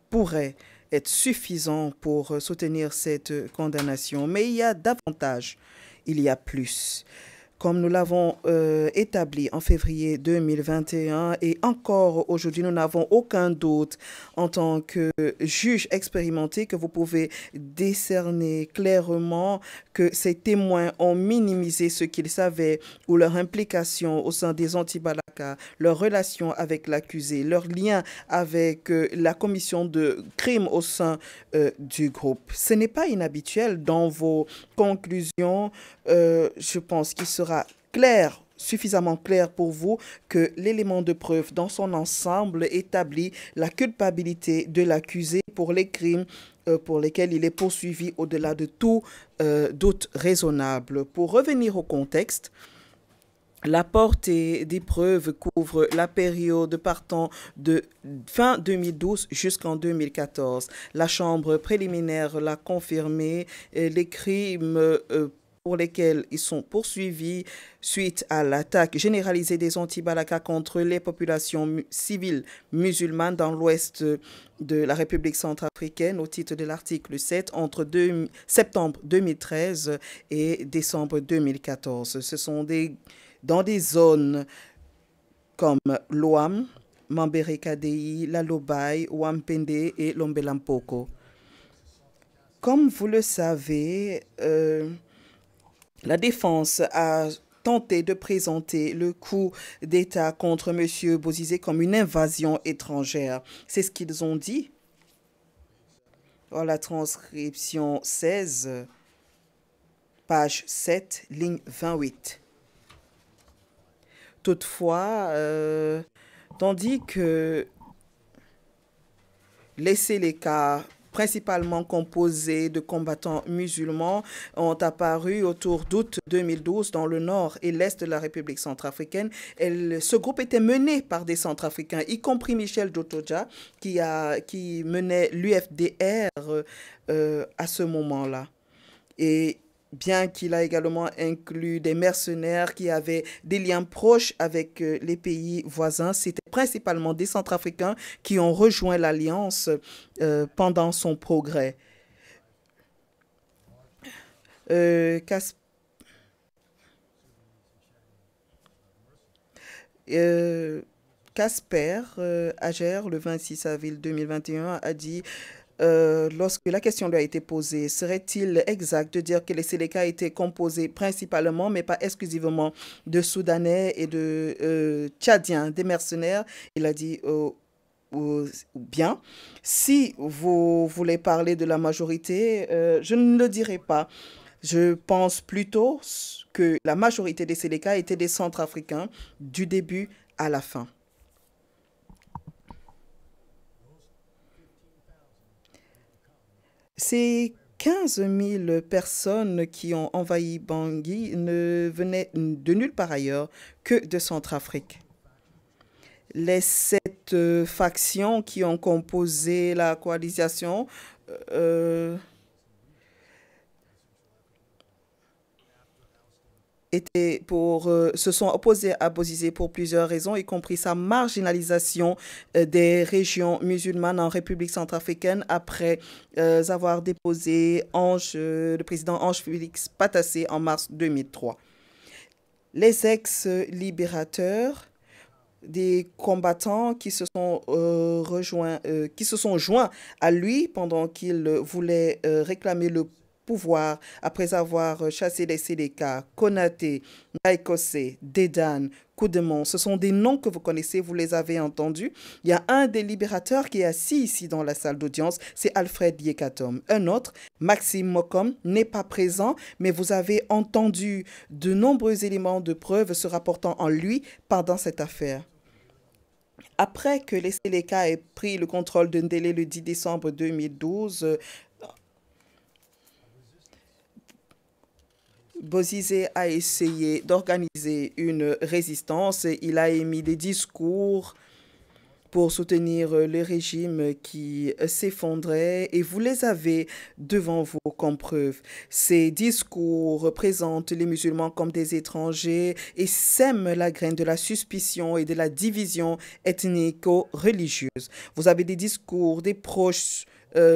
pourraient être suffisants pour soutenir cette condamnation. Mais il y a davantage, il y a plus. Comme nous l'avons établi en février 2021 et encore aujourd'hui, nous n'avons aucun doute en tant que juge expérimenté que vous pouvez décerner clairement que ces témoins ont minimisé ce qu'ils savaient ou leur implication au sein des anti-Balaka, leur relation avec l'accusé, leur lien avec la commission de crime au sein du groupe. Ce n'est pas inhabituel dans vos conclusions. Je pense qu'il sera clair, suffisamment clair pour vous que l'élément de preuve dans son ensemble établit la culpabilité de l'accusé pour les crimes pour lesquels il est poursuivi au-delà de tout doute raisonnable. Pour revenir au contexte, La portée des preuves couvre la période partant de fin 2012 jusqu'en 2014. La Chambre préliminaire l'a confirmé. Les crimes pour lesquels ils sont poursuivis suite à l'attaque généralisée des anti-Balaka contre les populations civiles musulmanes dans l'ouest de la République centrafricaine au titre de l'article 7 entre septembre 2013 et décembre 2014. Ce sont dans des zones comme l'Ouam, Mambere-Kadei, la Lobaye, Wampende et Lombelampoko. Comme vous le savez, la défense a tenté de présenter le coup d'État contre M. Bozizé comme une invasion étrangère. C'est ce qu'ils ont dit. Dans la transcription 16, page 7, ligne 28. Toutefois, tandis que les Séléka, principalement composés de combattants musulmans, ont apparu autour d'août 2012 dans le nord et l'est de la République centrafricaine. Ce groupe était mené par des Centrafricains, y compris Michel Djotoja, qui menait l'UFDR à ce moment-là. Et bien qu'il a également inclus des mercenaires qui avaient des liens proches avec les pays voisins, c'était principalement des Centrafricains qui ont rejoint l'Alliance pendant son progrès. Casper Ager, le 26 avril 2021, a dit lorsque la question lui a été posée, serait-il exact de dire que les Séléka étaient composés principalement, mais pas exclusivement, de Soudanais et de Tchadiens, des mercenaires? Il a dit bien, si vous voulez parler de la majorité, je ne le dirai pas. Je pense plutôt que la majorité des Séléka étaient des Centrafricains du début à la fin. Ces 15 000 personnes qui ont envahi Bangui ne venaient de nulle part ailleurs que de Centrafrique. Les 7 factions qui ont composé la coalition se sont opposés à Bozizé pour plusieurs raisons, y compris sa marginalisation des régions musulmanes en République centrafricaine après avoir déposé le président Ange-Félix Patassé en mars 2003. Les ex-libérateurs, des combattants qui se sont joints à lui pendant qu'il voulait réclamer le pouvoir après avoir chassé les Séléka, Konaté, Naïkosé, Dédane, Koudemon. Ce sont des noms que vous connaissez, vous les avez entendus. Il y a un des libérateurs qui est assis ici dans la salle d'audience, c'est Alfred Yekatom. Un autre, Maxime Mokom, n'est pas présent, mais vous avez entendu de nombreux éléments de preuve se rapportant en lui pendant cette affaire. Après que les Séléka aient pris le contrôle de Ndélé le 10 décembre 2012, Bozizé a essayé d'organiser une résistance. Il a émis des discours pour soutenir le régime qui s'effondrait et vous les avez devant vous comme preuve. Ces discours présentent les musulmans comme des étrangers et sèment la graine de la suspicion et de la division ethnico-religieuse. Vous avez des discours des proches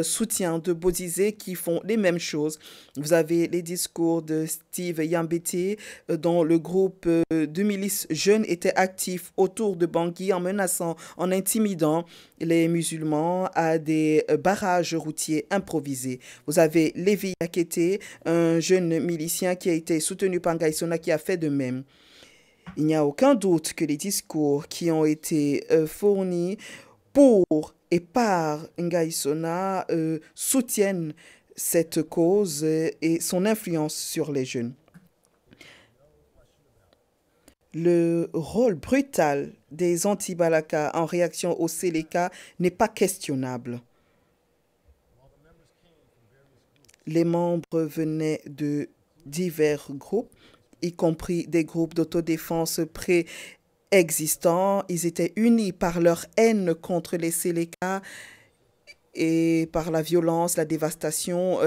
soutien de Bozizé qui font les mêmes choses. Vous avez les discours de Steve Yambété dont le groupe de milices jeunes était actif autour de Bangui en menaçant, en intimidant les musulmans à des barrages routiers improvisés. Vous avez Lévi Akete, un jeune milicien qui a été soutenu par Ngaïsona qui a fait de même. Il n'y a aucun doute que les discours qui ont été fournis pour et par Ngaïsona soutiennent cette cause et son influence sur les jeunes. Le rôle brutal des anti-Balaka en réaction aux Séléka n'est pas questionnable. Les membres venaient de divers groupes. y compris des groupes d'autodéfense préexistants. Ils étaient unis par leur haine contre les Séléka et par la violence, la dévastation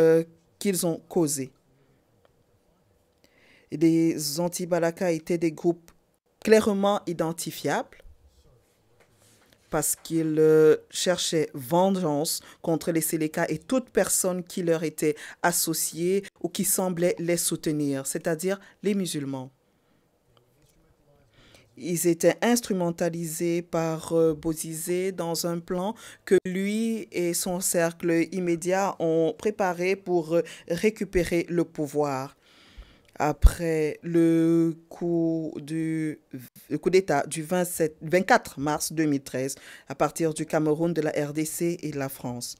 qu'ils ont causée. Les anti-Balaka étaient des groupes clairement identifiables parce qu'ils cherchaient vengeance contre les Séléka et toute personne qui leur était associée ou qui semblait les soutenir, c'est-à-dire les musulmans. Ils étaient instrumentalisés par Bozizé dans un plan que lui et son cercle immédiat ont préparé pour récupérer le pouvoir. Après le coup d'État du 24 mars 2013, à partir du Cameroun, de la RDC et de la France.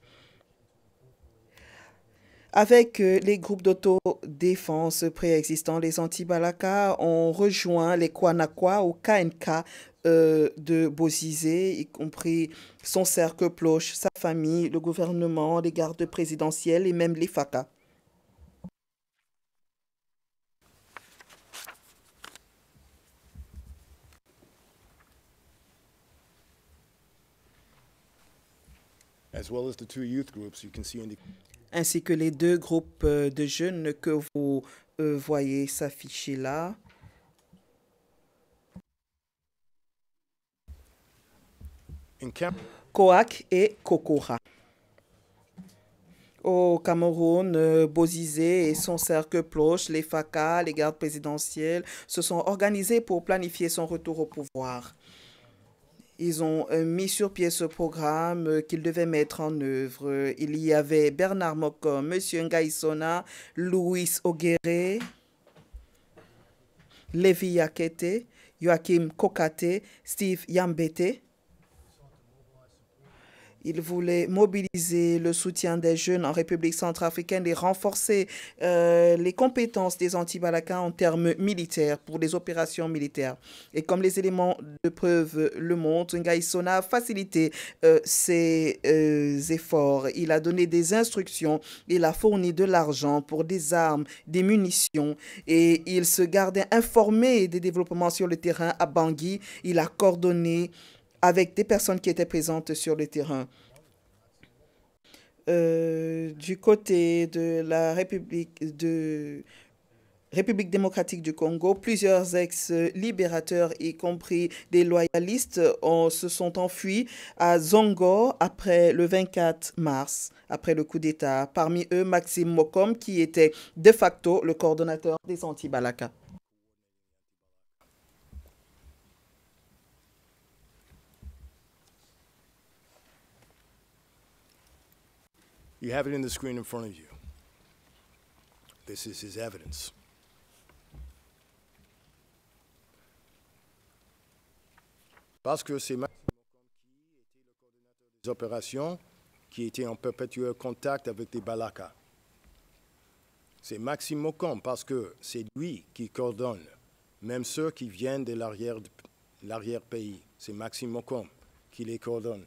Avec les groupes d'autodéfense préexistants, les anti-Balaka ont rejoint les Kwanakwa ou KNK de Bozizé, y compris son cercle proche, sa famille, le gouvernement, les gardes présidentiels et même les FACA. Ainsi que les deux groupes de jeunes que vous voyez s'afficher là. Coac et Kokora. Au Cameroun, Bozizé et son cercle proche, les FACA, les gardes présidentiels, se sont organisés pour planifier son retour au pouvoir. Ils ont mis sur pied ce programme qu'ils devaient mettre en œuvre. Il y avait Bernard Mokom, M. Ngaïsona, Louis Oguéré, Lévi Yakete, Joachim Kokate, Steve Yambete. Il voulait mobiliser le soutien des jeunes en République centrafricaine et renforcer les compétences des anti-Balaka en termes militaires pour les opérations militaires. Et comme les éléments de preuve le montrent, Ngaïsona a facilité ses efforts. Il a donné des instructions, il a fourni de l'argent pour des armes, des munitions et il se gardait informé des développements sur le terrain à Bangui. Il a coordonné avec des personnes qui étaient présentes sur le terrain. Du côté de la République démocratique du Congo, plusieurs ex-libérateurs, y compris des loyalistes, se sont enfuis à Zongo après le 24 mars, après le coup d'État. Parmi eux, Maxime Mokom, qui était de facto le coordonnateur des anti-Balaka. You have it in the screen in front of you. This is his evidence. Parce que c'est Maxime Mokom qui était le coordinateur des opérations, qui était en perpétuel contact avec les Balaka. C'est Maxime Mokom parce que c'est lui qui coordonne, même ceux qui viennent de l'arrière-pays. C'est Maxime Mokom qui les coordonne.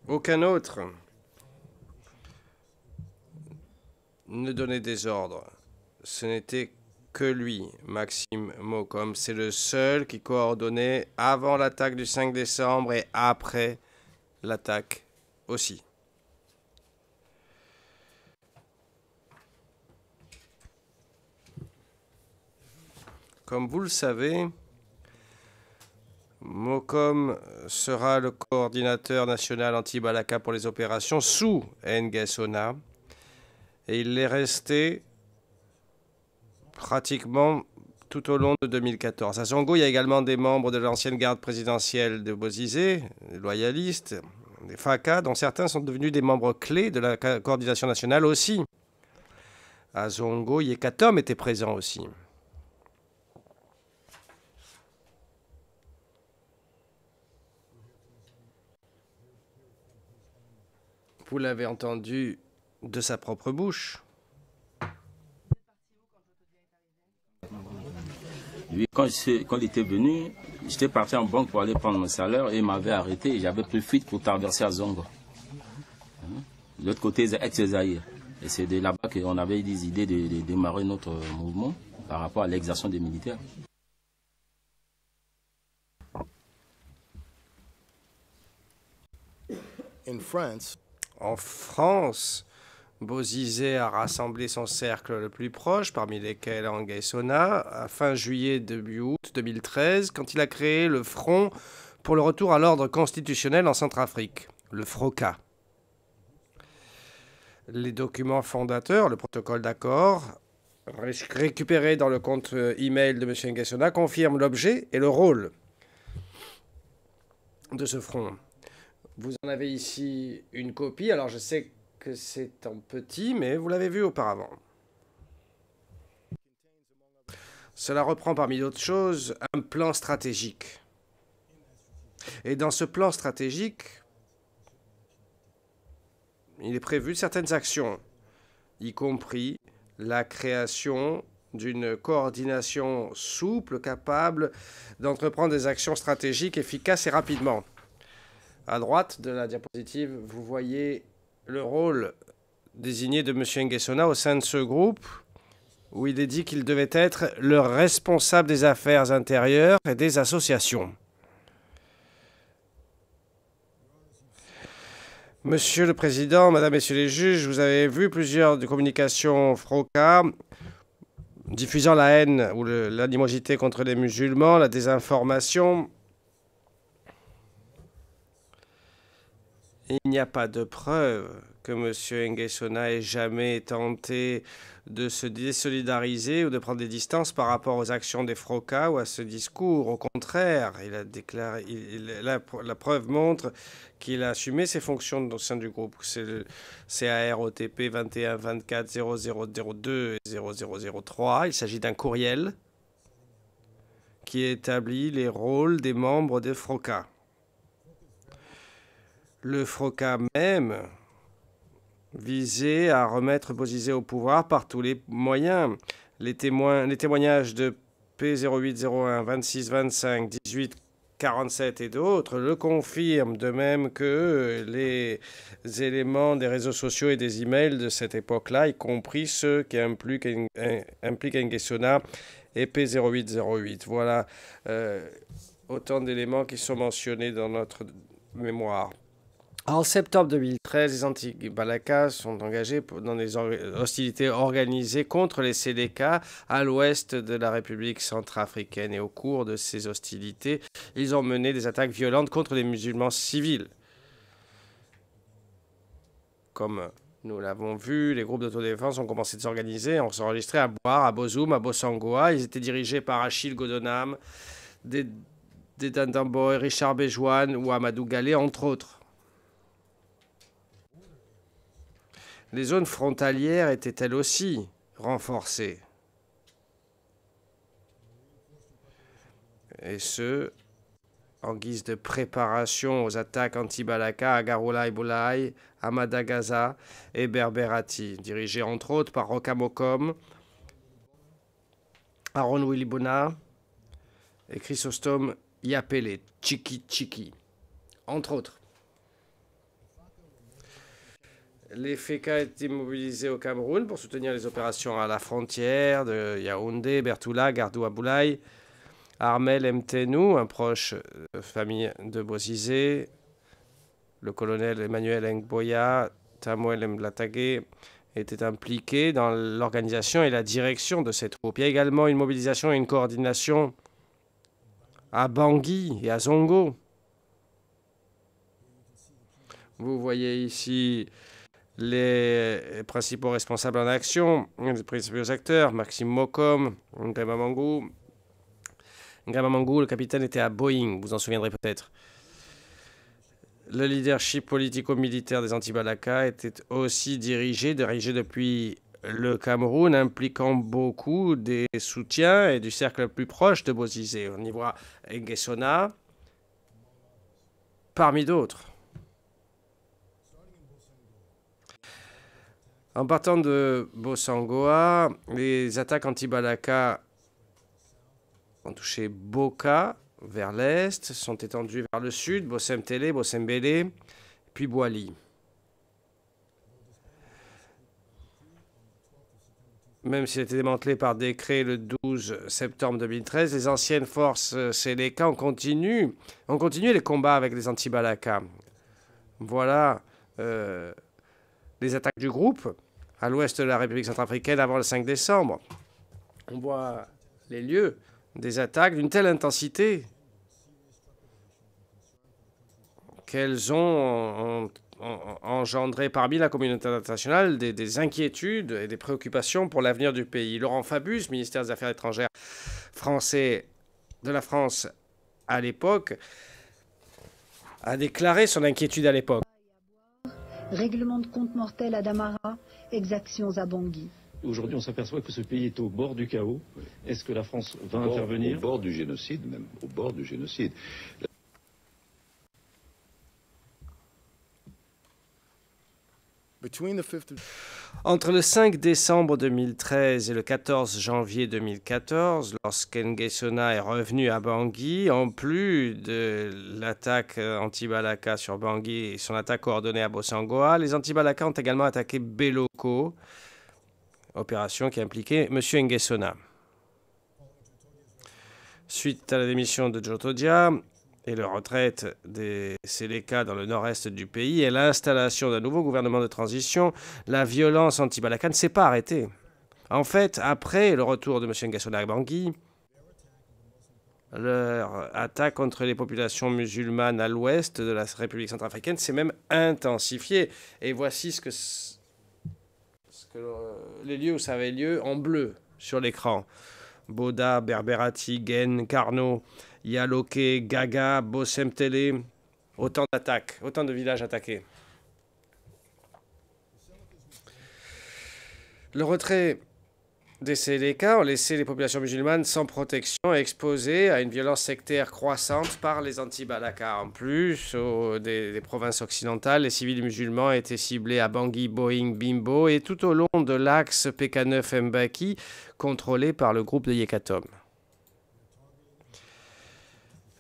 Aucun autre ne donnait des ordres. Ce n'était que lui, Maxime Mokom. C'est le seul qui coordonnait avant l'attaque du 5 décembre et après l'attaque aussi. Comme vous le savez, Mokom sera le coordinateur national anti-Balaka pour les opérations sous Ngaïsona et il est resté pratiquement tout au long de 2014. À Zongo, il y a également des membres de l'ancienne garde présidentielle de Bozizé, des loyalistes, des FACA, dont certains sont devenus des membres clés de la coordination nationale aussi. À Zongo, Yekatom était présent aussi. Vous l'avez entendu de sa propre bouche. Oui, quand il était venu, j'étais parti en banque pour aller prendre mon salaire et il m'avait arrêté et j'avais pris fuite pour traverser à Zongo. De l'autre côté, ex-Zaïre. Et c'est de là-bas qu'on avait des idées de démarrer notre mouvement par rapport à l'exercice des militaires. En France, Bozizé a rassemblé son cercle le plus proche, parmi lesquels Nguesona, à fin juillet, début août 2013, quand il a créé le Front pour le retour à l'ordre constitutionnel en Centrafrique, le FROCA. Les documents fondateurs, le protocole d'accord, récupéré dans le compte email de M. Nguesona, confirment l'objet et le rôle de ce front. Vous en avez ici une copie, alors je sais que c'est en petit, mais vous l'avez vu auparavant. Cela reprend parmi d'autres choses un plan stratégique. Et dans ce plan stratégique, il est prévu certaines actions, y compris la création d'une coordination souple capable d'entreprendre des actions stratégiques efficaces et rapidement. À droite de la diapositive, vous voyez le rôle désigné de M. Nguesona au sein de ce groupe, où il est dit qu'il devait être le responsable des affaires intérieures et des associations. Monsieur le Président, Madame, Messieurs les juges, vous avez vu plusieurs communications FROCA diffusant la haine ou l'animosité contre les musulmans, la désinformation. Il n'y a pas de preuve que M. Nguesona ait jamais tenté de se désolidariser ou de prendre des distances par rapport aux actions des FROCA ou à ce discours. Au contraire, il a déclaré, la preuve montre qu'il a assumé ses fonctions au sein du groupe. C'est le CAROTP 21 24 0002 et 0003. Il s'agit d'un courriel qui établit les rôles des membres des FROCA. Le FROCA même visait à remettre Bozizé au pouvoir par tous les moyens. Les témoignages de P0801, 26 25, 18 47 et d'autres le confirment, de même que les éléments des réseaux sociaux et des emails de cette époque-là, y compris ceux qui impliquent Nguesona et P0808. Voilà autant d'éléments qui sont mentionnés dans notre mémoire. En septembre 2013, les anti-Balaka sont engagés dans des hostilités organisées contre les Séléka à l'ouest de la République centrafricaine. Et au cours de ces hostilités, ils ont mené des attaques violentes contre les musulmans civils. Comme nous l'avons vu, les groupes d'autodéfense ont commencé de s'organiser, ont s'enregistré à Boire, à Bozoum, à Bossangoa. Ils étaient dirigés par Achille Godonam, Dédandamboy, Richard Béjouane ou Amadou Galé, entre autres. Les zones frontalières étaient elles aussi renforcées. Et ce, en guise de préparation aux attaques anti-Balaka à Garoula et Boulaye, à Madagaza et Berberati, dirigées entre autres par Rokamokom, Aaron Wilibona et Chrysostome Yapele, Chiki, entre autres. Les FECA étaient mobilisés au Cameroun pour soutenir les opérations à la frontière de Yaoundé, Bertoula, Gardou-Aboulaye, Armel Mtenou, un proche famille de Bozizé, le colonel Emmanuel Ngboya, Tamuel Mblatagé étaient impliqués dans l'organisation et la direction de ces troupes. Il y a également une mobilisation et une coordination à Bangui et à Zongo. Vous voyez ici les principaux responsables en action, les principaux acteurs, Maxime Mokom, Ngama Mangou. Ngama Mangou, le capitaine, était à Boeing, vous en souviendrez peut-être. Le leadership politico-militaire des anti-Balaka était aussi dirigé depuis le Cameroun, impliquant beaucoup des soutiens et du cercle le plus proche de Bozizé. On y voit Nguesona, parmi d'autres. En partant de Bossangoa, les attaques anti-Balaka ont touché Boka vers l'est, sont étendues vers le sud, Bossem-Télé, Bossem-Bélé, puis Boali. même s'il a été démantelé par décret le 12 septembre 2013, les anciennes forces Seleka ont continué les combats avec les anti-Balaka. Voilà les attaques du groupe à l'ouest de la République centrafricaine avant le 5 décembre. On voit les lieux des attaques d'une telle intensité qu'elles ont engendré parmi la communauté internationale des inquiétudes et des préoccupations pour l'avenir du pays. Laurent Fabius, ministère des Affaires étrangères français de la France à l'époque, a déclaré son inquiétude à l'époque. Règlement de compte mortel à Damara, exactions à Bangui. Aujourd'hui, on s'aperçoit que ce pays est au bord du chaos. Est-ce que la France va intervenir? Au bord du génocide, même au bord du génocide. Entre le 5 décembre 2013 et le 14 janvier 2014, lorsqu'Nguessona est revenu à Bangui, en plus de l'attaque anti-Balaka sur Bangui et son attaque coordonnée à Bossangoa, les anti-Balaka ont également attaqué Beloko, opération qui impliquait M. Nguessona. Suite à la démission de Jotodia et la retraite des Seleka dans le nord-est du pays et l'installation d'un nouveau gouvernement de transition, la violence anti-Balaka ne s'est pas arrêtée. En fait, après le retour de M. Nguessona à Bangui, leur attaque contre les populations musulmanes à l'ouest de la République centrafricaine s'est même intensifiée. Et voici les lieux où ça avait lieu en bleu sur l'écran. Boda, Berberati, Gen, Karno, Yaloke, Gaga, Bosemtele, autant d'attaques, autant de villages attaqués. Le retrait des Seleka ont laissé les populations musulmanes sans protection et exposées à une violence sectaire croissante par les anti-Balaka. En plus, des provinces occidentales, les civils musulmans étaient ciblés à Bangui, Boeing, Bimbo et tout au long de l'axe PK9-Mbaki, contrôlé par le groupe de Yekatom.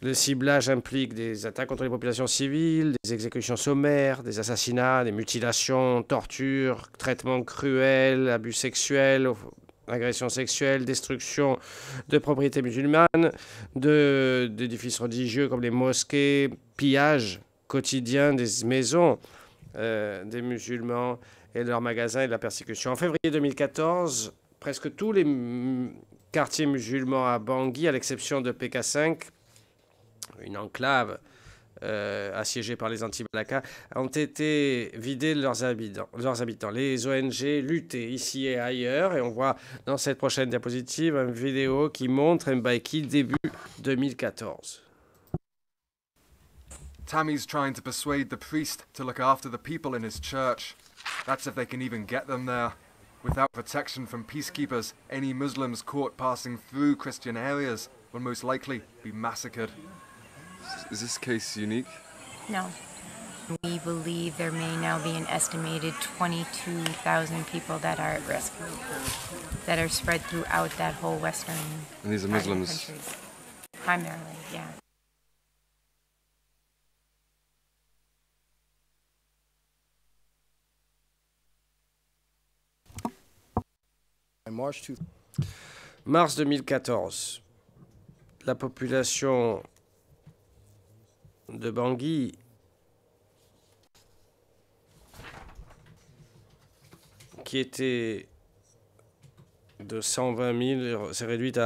Le ciblage implique des attaques contre les populations civiles, des exécutions sommaires, des assassinats, des mutilations, tortures, traitements cruels, abus sexuels, agressions sexuelles, destruction de propriétés musulmanes, d'édifices religieux comme les mosquées, pillage quotidien des maisons des musulmans et de leurs magasins et de la persécution. En février 2014, presque tous les quartiers musulmans à Bangui, à l'exception de PK5, une enclave assiégés par les anti-Balaka, ont été vidés de leurs habitants. Les ONG luttaient ici et ailleurs, et on voit dans cette prochaine diapositive une vidéo qui montre Mbaki début 2014. Tammy's trying to persuade the priest to look after the people in his church. That's if they can even get them there. Without protection from peacekeepers, any Muslims caught passing through Christian areas will most likely be massacred. Is this case unique? No. We believe there may now be an estimated 22,000 people that are at risk, that are spread throughout that whole western and these are Muslims? Primarily, yeah. Mars 2014, la population de Bangui qui était de 120 000 s'est réduite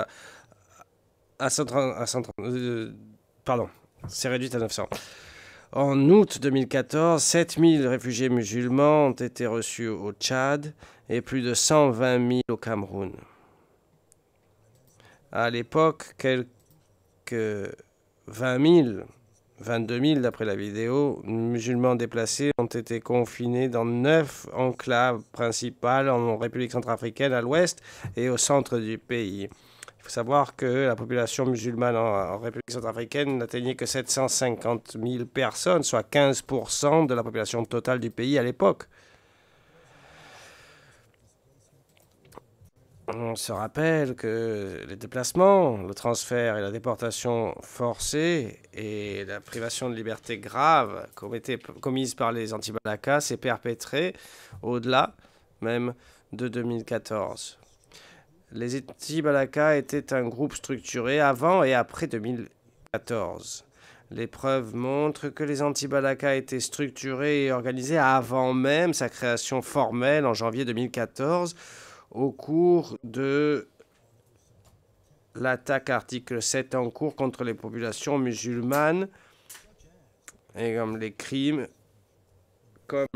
s'est réduite à 900. En août 2014, 7 000 réfugiés musulmans ont été reçus au Tchad et plus de 120 000 au Cameroun. À l'époque, quelques 22 000 d'après la vidéo, musulmans déplacés ont été confinés dans 9 enclaves principales en République centrafricaine à l'ouest et au centre du pays. Il faut savoir que la population musulmane en République centrafricaine n'atteignait que 750 000 personnes, soit 15% de la population totale du pays à l'époque. On se rappelle que les déplacements, le transfert et la déportation forcée et la privation de liberté grave commise par les anti-Balaka s'est perpétrée au-delà même de 2014. Les anti-Balaka étaient un groupe structuré avant et après 2014. Les preuves montrent que les anti-Balaka étaient structurés et organisés avant même sa création formelle en janvier 2014 au cours de l'attaque article 7 en cours contre les populations musulmanes et comme les crimes comme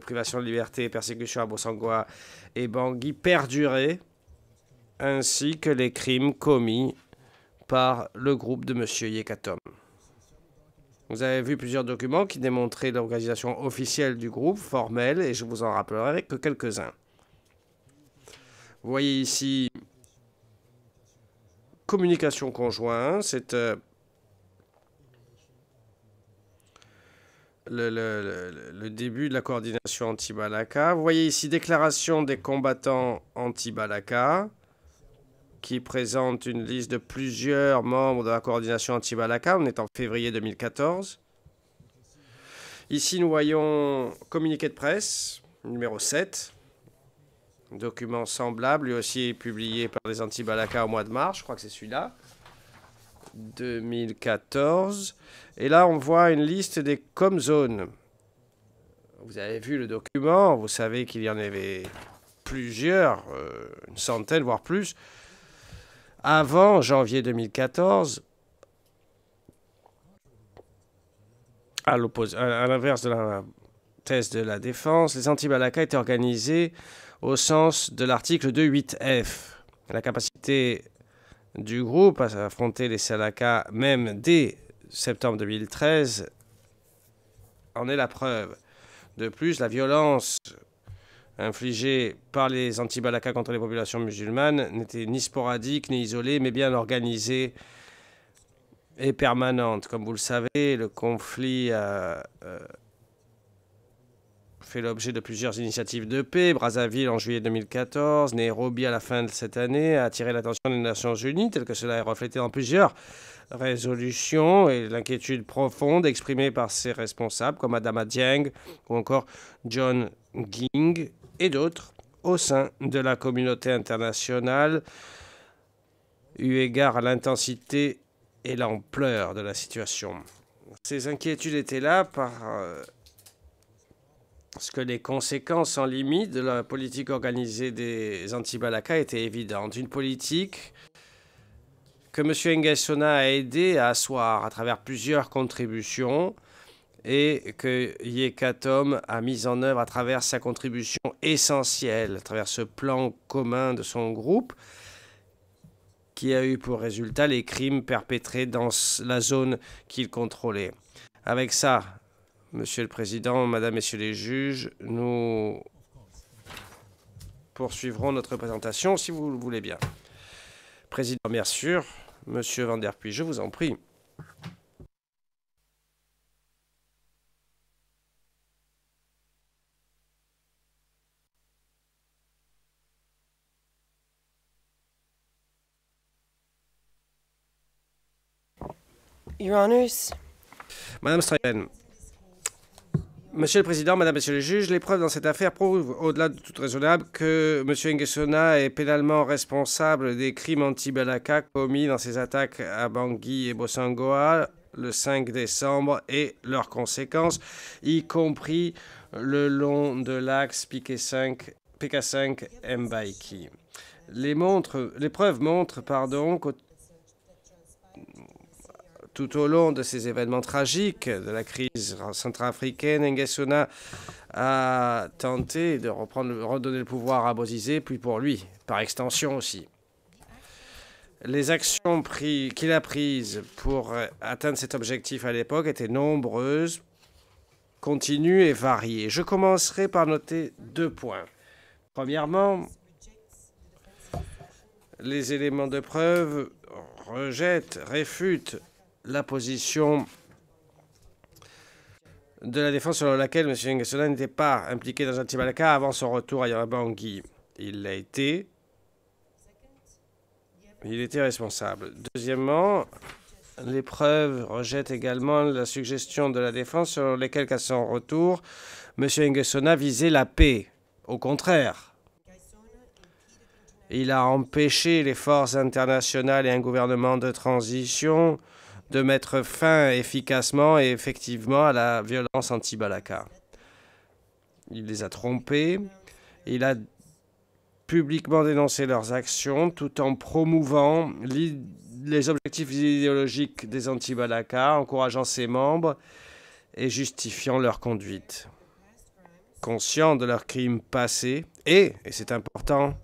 privation de liberté et persécution à Bossangoa et Bangui perduraient, ainsi que les crimes commis par le groupe de M. Yekatom. Vous avez vu plusieurs documents qui démontraient l'organisation officielle du groupe, formelle, et je vous en rappellerai que quelques-uns. Vous voyez ici communication conjointe, c'est le début de la coordination anti-Balaka. Vous voyez ici déclaration des combattants anti-Balaka qui présente une liste de plusieurs membres de la coordination anti-Balaka. On est en février 2014. Ici, nous voyons communiqué de presse, numéro 7. Document semblable, lui aussi publié par les anti-Balaka au mois de mars. Je crois que c'est celui-là. 2014. Et là, on voit une liste des com-zones. Vous avez vu le document. Vous savez qu'il y en avait plusieurs, une centaine, voire plus. Avant janvier 2014, à l'inverse de la thèse de la défense, les anti-Balaka étaient organisés au sens de l'article 2.8f. La capacité du groupe à affronter les Salaka, même dès septembre 2013, en est la preuve. De plus, la violence infligée par les anti-Balaka contre les populations musulmanes n'était ni sporadique ni isolée, mais bien organisée et permanente. Comme vous le savez, le conflit a fait l'objet de plusieurs initiatives de paix. Brazzaville en juillet 2014, Nairobi à la fin de cette année a attiré l'attention des Nations Unies, tel que cela est reflété dans plusieurs résolutions, et l'inquiétude profonde exprimée par ses responsables comme Adama Dieng ou encore John Ging et d'autres au sein de la communauté internationale, eu égard à l'intensité et l'ampleur de la situation. Ces inquiétudes étaient là parce que les conséquences sans limite de la politique organisée des anti-Balaka étaient évidentes. Une politique que M. Nguessona a aidé à asseoir à travers plusieurs contributions et que Yekatom a mis en œuvre à travers sa contribution essentielle, à travers ce plan commun de son groupe, qui a eu pour résultat les crimes perpétrés dans la zone qu'il contrôlait. Avec ça, Monsieur le Président, Madame, Messieurs les juges, nous poursuivrons notre présentation, si vous le voulez bien. Président, bien sûr, Monsieur Van Der Puy, je vous en prie. Your Honors. Madame Strayen, Monsieur le Président, Madame, Messieurs les juges, les preuves dans cette affaire prouvent, au-delà de tout raisonnable, que M. Nguessona est pénalement responsable des crimes anti-Balaka commis dans ses attaques à Bangui et Bossangoa le 5 décembre et leurs conséquences, y compris le long de l'axe PK5 Mbaiki. Les preuves montrent, que tout au long de ces événements tragiques de la crise centrafricaine, Nguessona a tenté de redonner le pouvoir à Bozizé, puis pour lui, par extension aussi. Les actions qu'il a prises pour atteindre cet objectif à l'époque étaient nombreuses, continues et variées. Je commencerai par noter 2 points. Premièrement, les éléments de preuve réfutent la position de la défense selon laquelle M. Nguessona n'était pas impliqué dans anti-Balaka avant son retour à Bangui. Il l'a été. Il était responsable. Deuxièmement, les preuves rejettent également la suggestion de la défense selon laquelle, qu'à son retour, M. Nguessona visait la paix. Au contraire, Il a empêché les forces internationales et un gouvernement de transition de mettre fin efficacement et effectivement à la violence anti-Balaka. Il les a trompés. Il a publiquement dénoncé leurs actions tout en promouvant les objectifs idéologiques des anti-Balaka, encourageant ses membres et justifiant leur conduite. Conscients de leurs crimes passés et c'est important,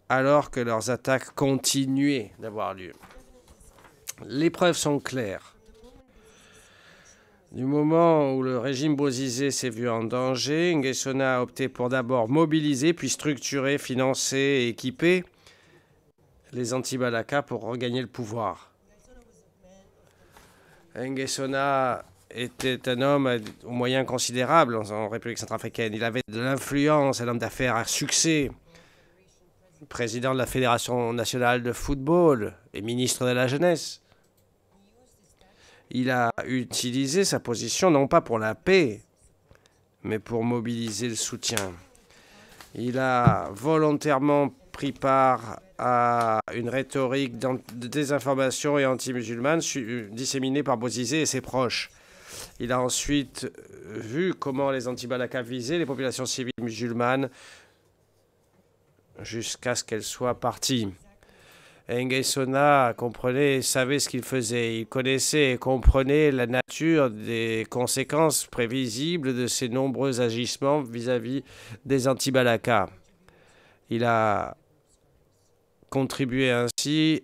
alors que leurs attaques continuaient d'avoir lieu. Les preuves sont claires. Du moment où le régime Bozizé s'est vu en danger, Nguessona a opté pour d'abord mobiliser, puis structurer, financer et équiper les anti-Balaka pour regagner le pouvoir. Nguessona était un homme aux moyens considérables en République centrafricaine. Il avait de l'influence, un homme d'affaires à succès, président de la Fédération nationale de football et ministre de la jeunesse. Il a utilisé sa position non pas pour la paix, mais pour mobiliser le soutien. Il a volontairement pris part à une rhétorique de désinformation et anti-musulmane disséminée par Bozizé et ses proches. Il a ensuite vu comment les anti-Balaka visaient les populations civiles musulmanes jusqu'à ce qu'elles soient parties. Nguessona comprenait et savait ce qu'il faisait. Il connaissait et comprenait la nature des conséquences prévisibles de ses nombreux agissements vis-à-vis des anti-Balaka. Il a contribué ainsi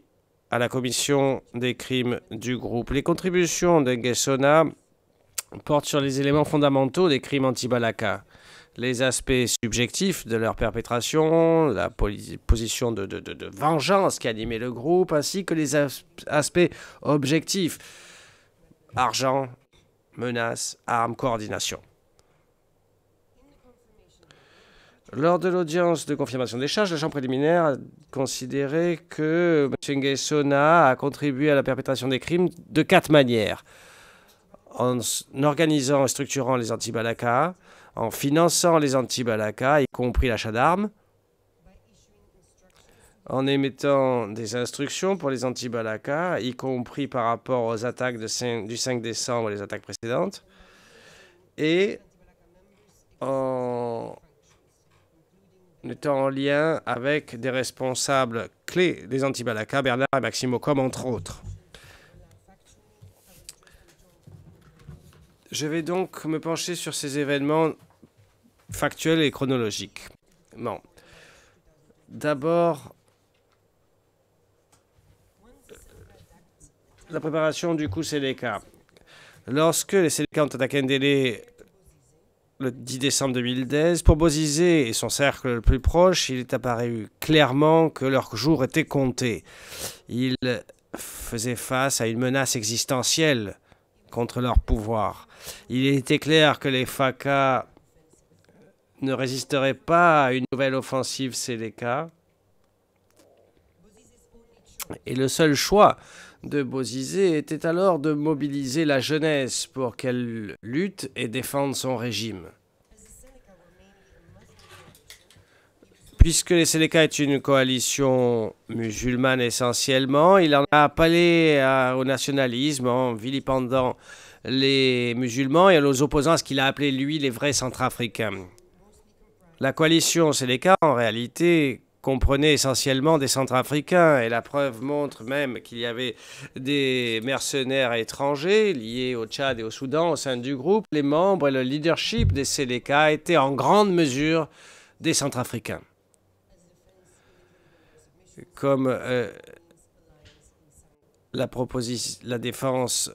à la commission des crimes du groupe. Les contributions de Nguessona portent sur les éléments fondamentaux des crimes anti-Balaka. Les aspects subjectifs de leur perpétration, la position de vengeance qui animait le groupe, ainsi que les aspects objectifs, argent, menaces, armes, coordination. Lors de l'audience de confirmation des charges, la Chambre préliminaire a considéré que M. Nguessona a contribué à la perpétration des crimes de 4 manières. En organisant et structurant les anti-Balaka, en finançant les anti-Balaka, y compris l'achat d'armes, en émettant des instructions pour les anti-Balaka, y compris par rapport aux attaques du 5 décembre et les attaques précédentes, et en étant en lien avec des responsables clés des anti-Balaka, Bernard et Maxime Ocom, entre autres. Je vais donc me pencher sur ces événements factuels et chronologiques. Bon. D'abord, la préparation du coup Seleka. Lorsque les Seleka ont attaqué Ndélé le 10 décembre 2010, pour Bozizé et son cercle le plus proche, il est apparu clairement que leur jour était compté. Ils faisaient face à une menace existentielle contre leur pouvoir. Il était clair que les FACA ne résisteraient pas à une nouvelle offensive Seleka. Et le seul choix de Bozizé était alors de mobiliser la jeunesse pour qu'elle lutte et défende son régime. Puisque les Seleka est une coalition musulmane essentiellement, il en a appelé au nationalisme en vilipendant les musulmans et aux opposants à ce qu'il a appelé, lui, les vrais centrafricains. La coalition Seleka, en réalité, comprenait essentiellement des centrafricains, et la preuve montre même qu'il y avait des mercenaires étrangers liés au Tchad et au Soudan au sein du groupe. Les membres et le leadership des Seleka étaient en grande mesure des centrafricains. Comme la défense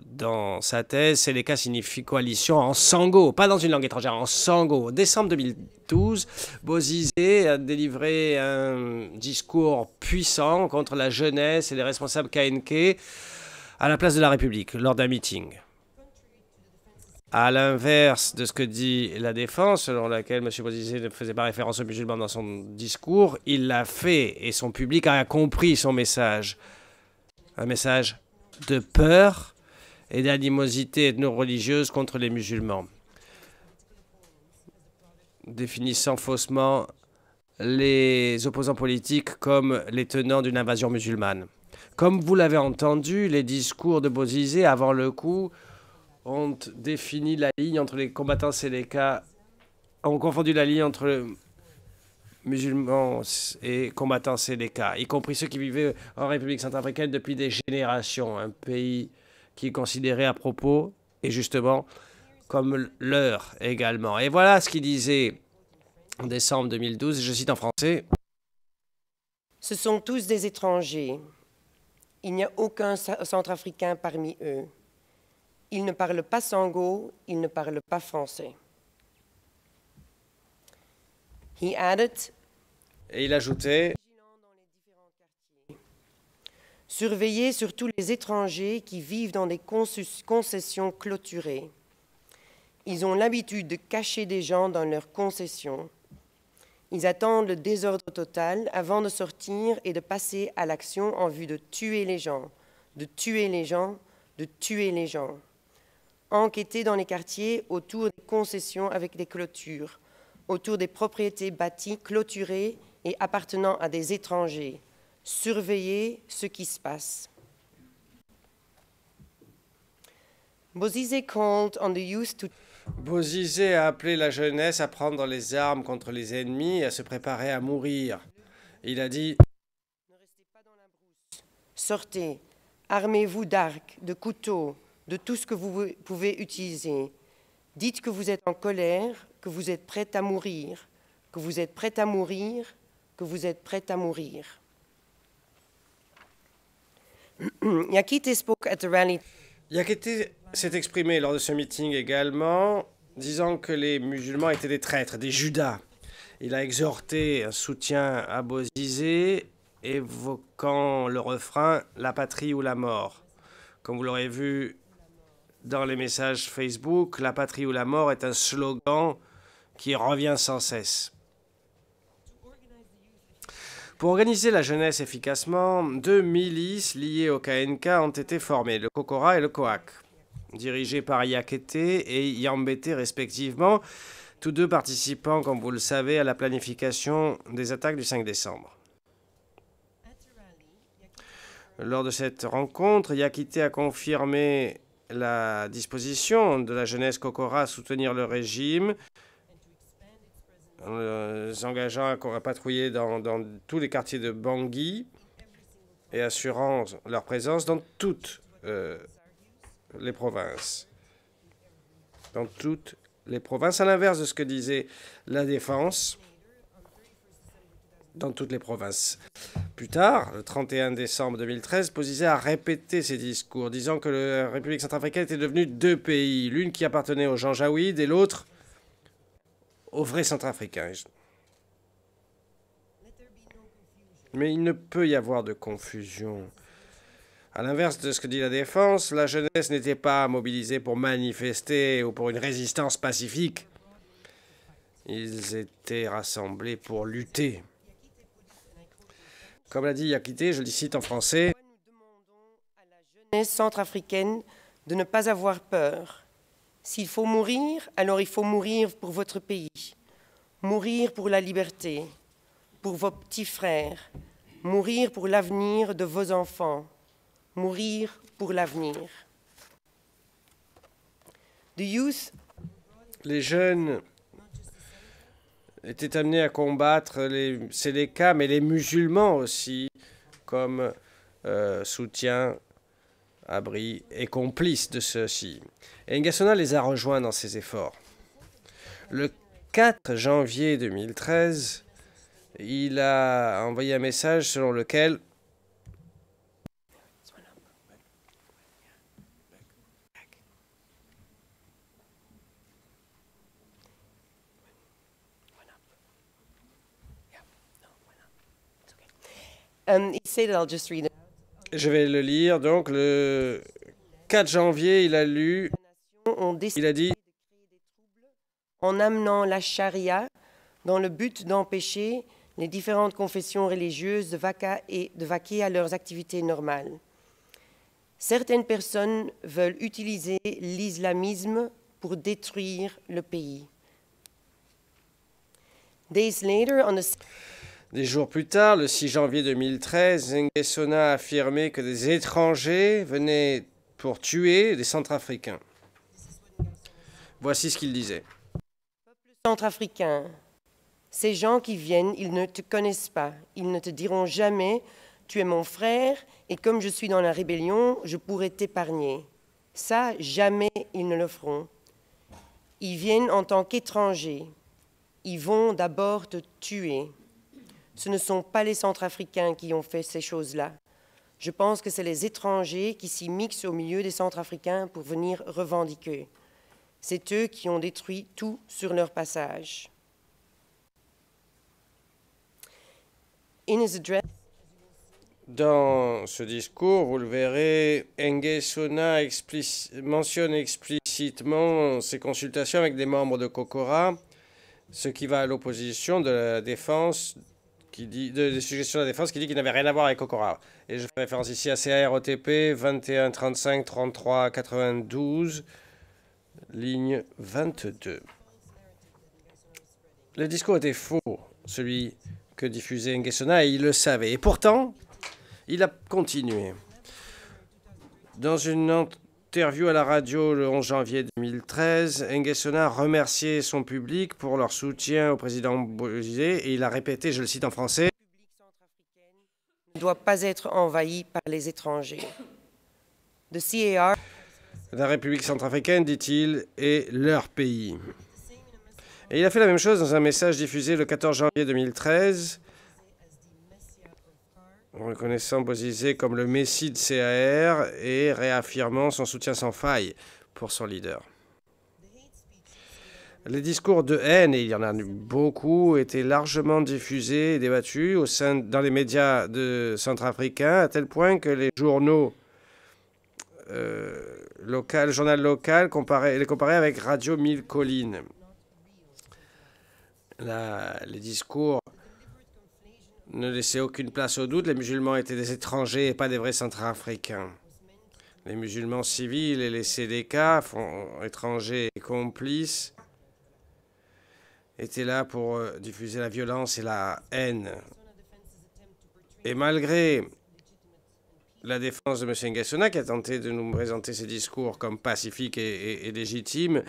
dans sa thèse, Seleka signifie coalition en sango, pas dans une langue étrangère, en sango. En décembre 2012, Bozizé a délivré un discours puissant contre la jeunesse et les responsables KNK à la place de la République, lors d'un meeting. À l'inverse de ce que dit la défense, selon laquelle M. Bozizé ne faisait pas référence aux musulmans dans son discours, il l'a fait et son public a compris son message. Un message de peur et d'animosité ethno-religieuse contre les musulmans. définissant faussement les opposants politiques comme les tenants d'une invasion musulmane. Comme vous l'avez entendu, les discours de Bozizé avant le coup ont défini la ligne entre les combattants Séléka, ont confondu la ligne entre musulmans et combattants Séléka, y compris ceux qui vivaient en République centrafricaine depuis des générations, un pays qui est considéré à propos, et justement, comme leur également. Et voilà ce qu'il disait en décembre 2012, je cite en français. Ce sont tous des étrangers. Il n'y a aucun centrafricain parmi eux. Ils ne parlent pas sango, ils ne parlent pas français. He added, et il ajoutait, surveillez surtout les étrangers qui vivent dans des concessions clôturées. Ils ont l'habitude de cacher des gens dans leurs concessions. Ils attendent le désordre total avant de sortir et de passer à l'action en vue de tuer les gens, de tuer les gens, de tuer les gens. Enquêter dans les quartiers autour des concessions avec des clôtures, autour des propriétés bâties, clôturées et appartenant à des étrangers. Surveiller ce qui se passe. Bozizé called on the youth to... Bozizé a appelé la jeunesse à prendre les armes contre les ennemis et à se préparer à mourir. Il a dit, ne restez pas dans la brousse. Sortez, armez-vous d'arcs, de couteaux, de tout ce que vous pouvez utiliser. Dites que vous êtes en colère, que vous êtes prêt à mourir, que vous êtes prêt à mourir, que vous êtes prêt à mourir. Yakité spoke at the rally. Yakité s'est exprimé lors de ce meeting également, disant que les musulmans étaient des traîtres, des Judas. Il a exhorté un soutien à Bozizé, évoquant le refrain « La patrie ou la mort ». Comme vous l'aurez vu dans les messages Facebook, « La patrie ou la mort » est un slogan qui revient sans cesse. Pour organiser la jeunesse efficacement, 2 milices liées au KNK ont été formées, le Kokora et le Coac, dirigés par Yakité et Yambété respectivement, tous deux participant, comme vous le savez, à la planification des attaques du 5 décembre. Lors de cette rencontre, Yakité a confirmé la disposition de la jeunesse Kokora à soutenir le régime, en s'engageant à patrouiller dans tous les quartiers de Bangui et assurant leur présence dans toutes les provinces. Dans toutes les provinces, à l'inverse de ce que disait la défense, dans toutes les provinces. Plus tard, le 31 décembre 2013, Bozizé a répété ses discours, disant que la République centrafricaine était devenue 2 pays, l'une qui appartenait aux Janjaouides et l'autre aux vrais centrafricains. Mais il ne peut y avoir de confusion. À l'inverse de ce que dit la défense, la jeunesse n'était pas mobilisée pour manifester ou pour une résistance pacifique. Ils étaient rassemblés pour lutter. Comme l'a dit Yakité, je le cite en français. Nous demandons à la jeunesse centrafricaine de ne pas avoir peur. S'il faut mourir, alors il faut mourir pour votre pays, mourir pour la liberté, pour vos petits frères, mourir pour l'avenir de vos enfants, mourir pour l'avenir. Les jeunes étaient amenés à combattre les Séléka, mais les musulmans aussi, comme soutien, abri et complice de ceux-ci. Et Ngassona les a rejoints dans ces efforts. Le 4 janvier 2013, il a envoyé un message selon lequel je vais le lire. Donc, le 4 janvier, il a dit en amenant la charia dans le but d'empêcher les différentes confessions religieuses de vaquer à leurs activités normales. Certaines personnes veulent utiliser l'islamisme pour détruire le pays. Des jours plus tard, le 6 janvier 2013, Nguessona a affirmé que des étrangers venaient pour tuer des Centrafricains. Voici ce qu'il disait. Peuple centrafricain, ces gens qui viennent, ils ne te connaissent pas. Ils ne te diront jamais « tu es mon frère et comme je suis dans la rébellion, je pourrai t'épargner ». Ça, jamais ils ne le feront. Ils viennent en tant qu'étrangers. Ils vont d'abord te tuer. Ce ne sont pas les Centrafricains qui ont fait ces choses-là. Je pense que c'est les étrangers qui s'y mixent au milieu des Centrafricains pour venir revendiquer. C'est eux qui ont détruit tout sur leur passage. Dans ce discours, vous le verrez, Nguessona mentionne explicitement ses consultations avec des membres de Kokora, ce qui va à l'opposition de la défense, des suggestions de la défense qui dit qu'il n'avait rien à voir avec Kokora. Et je fais référence ici à CAROTP 21 35 33 92, ligne 22. Le discours était faux, celui que diffusait Nguessona, et il le savait. Et pourtant, il a continué. Dans une interview à la radio le 11 janvier 2013, Nguessona a remercié son public pour leur soutien au président Bozizé et il a répété, je le cite en français, « ne doit pas être envahi par les étrangers. » The CAR. La République centrafricaine, dit-il, est leur pays. Et il a fait la même chose dans un message diffusé le 14 janvier 2013, reconnaissant Bozizé comme le messie de CAR et réaffirmant son soutien sans faille pour son leader. Les discours de haine, et il y en a beaucoup, étaient largement diffusés et débattus dans les médias centrafricains, à tel point que les journaux le journal local les comparait avec Radio 1000 Collines. Les discours ne laissaient aucune place au doute. Les musulmans étaient des étrangers et pas des vrais Centrafricains. Les musulmans civils et les CDK, étrangers et complices, étaient là pour diffuser la violence et la haine. Et malgré la défense de M. Nguessona, qui a tenté de nous présenter ses discours comme pacifiques et légitimes,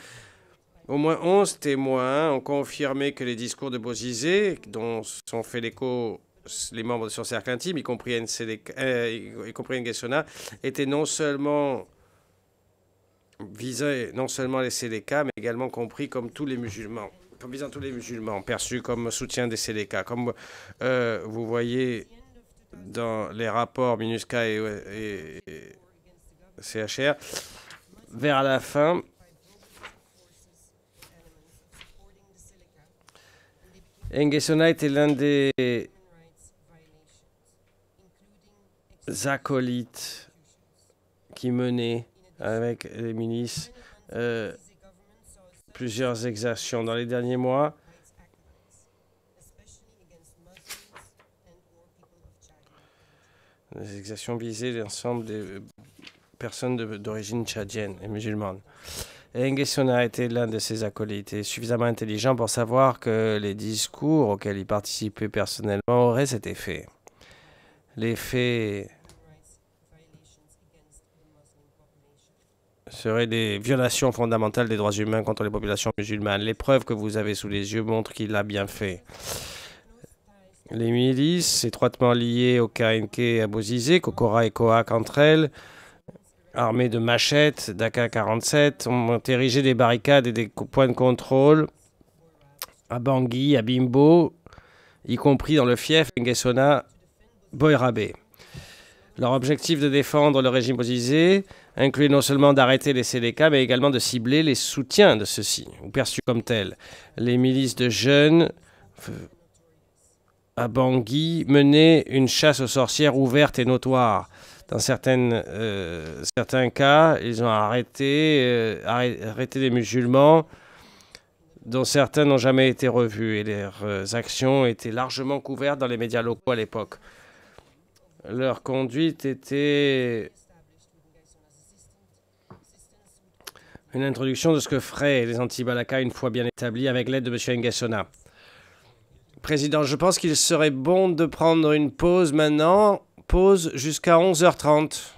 au moins 11 témoins ont confirmé que les discours de Bozizé, dont sont fait l'écho les membres de son cercle intime, y compris Nguessona, étaient non seulement visaient non seulement les CDK, mais également compris comme tous les musulmans, comme visant tous les musulmans, perçus comme soutien des CDK. Comme vous voyez dans les rapports MINUSCA et CHR, vers la fin, Nguessona était l'un des acolytes qui menaient avec les milices plusieurs exactions dans les derniers mois. Les exactions visaient l'ensemble des personnes d'origine tchadienne et musulmane. Et Nguessona était l'un de ses acolytes et suffisamment intelligent pour savoir que les discours auxquels il participait personnellement auraient cet effet. L'effet serait des violations fondamentales des droits humains contre les populations musulmanes. Les preuves que vous avez sous les yeux montrent qu'il l'a bien fait. Les milices, étroitement liées au KNK et à Bozizé, Kokora et Coac entre elles, armées de machettes, d'AK-47, ont érigé des barricades et des points de contrôle à Bangui, à Bimbo, y compris dans le fief Nguessona Boirabe. Leur objectif de défendre le régime Bozizé inclut non seulement d'arrêter les CDK, mais également de cibler les soutiens de ceux-ci, ou perçus comme tels. Les milices de jeunes à Bangui menaient une chasse aux sorcières ouverte et notoire. Dans certains cas, ils ont arrêté des musulmans dont certains n'ont jamais été revus et leurs actions étaient largement couvertes dans les médias locaux à l'époque. Leur conduite était une introduction de ce que feraient les anti-Balaka une fois bien établis avec l'aide de M. Nguessona. Président, je pense qu'il serait bon de prendre une pause maintenant. Pause jusqu'à 11h30.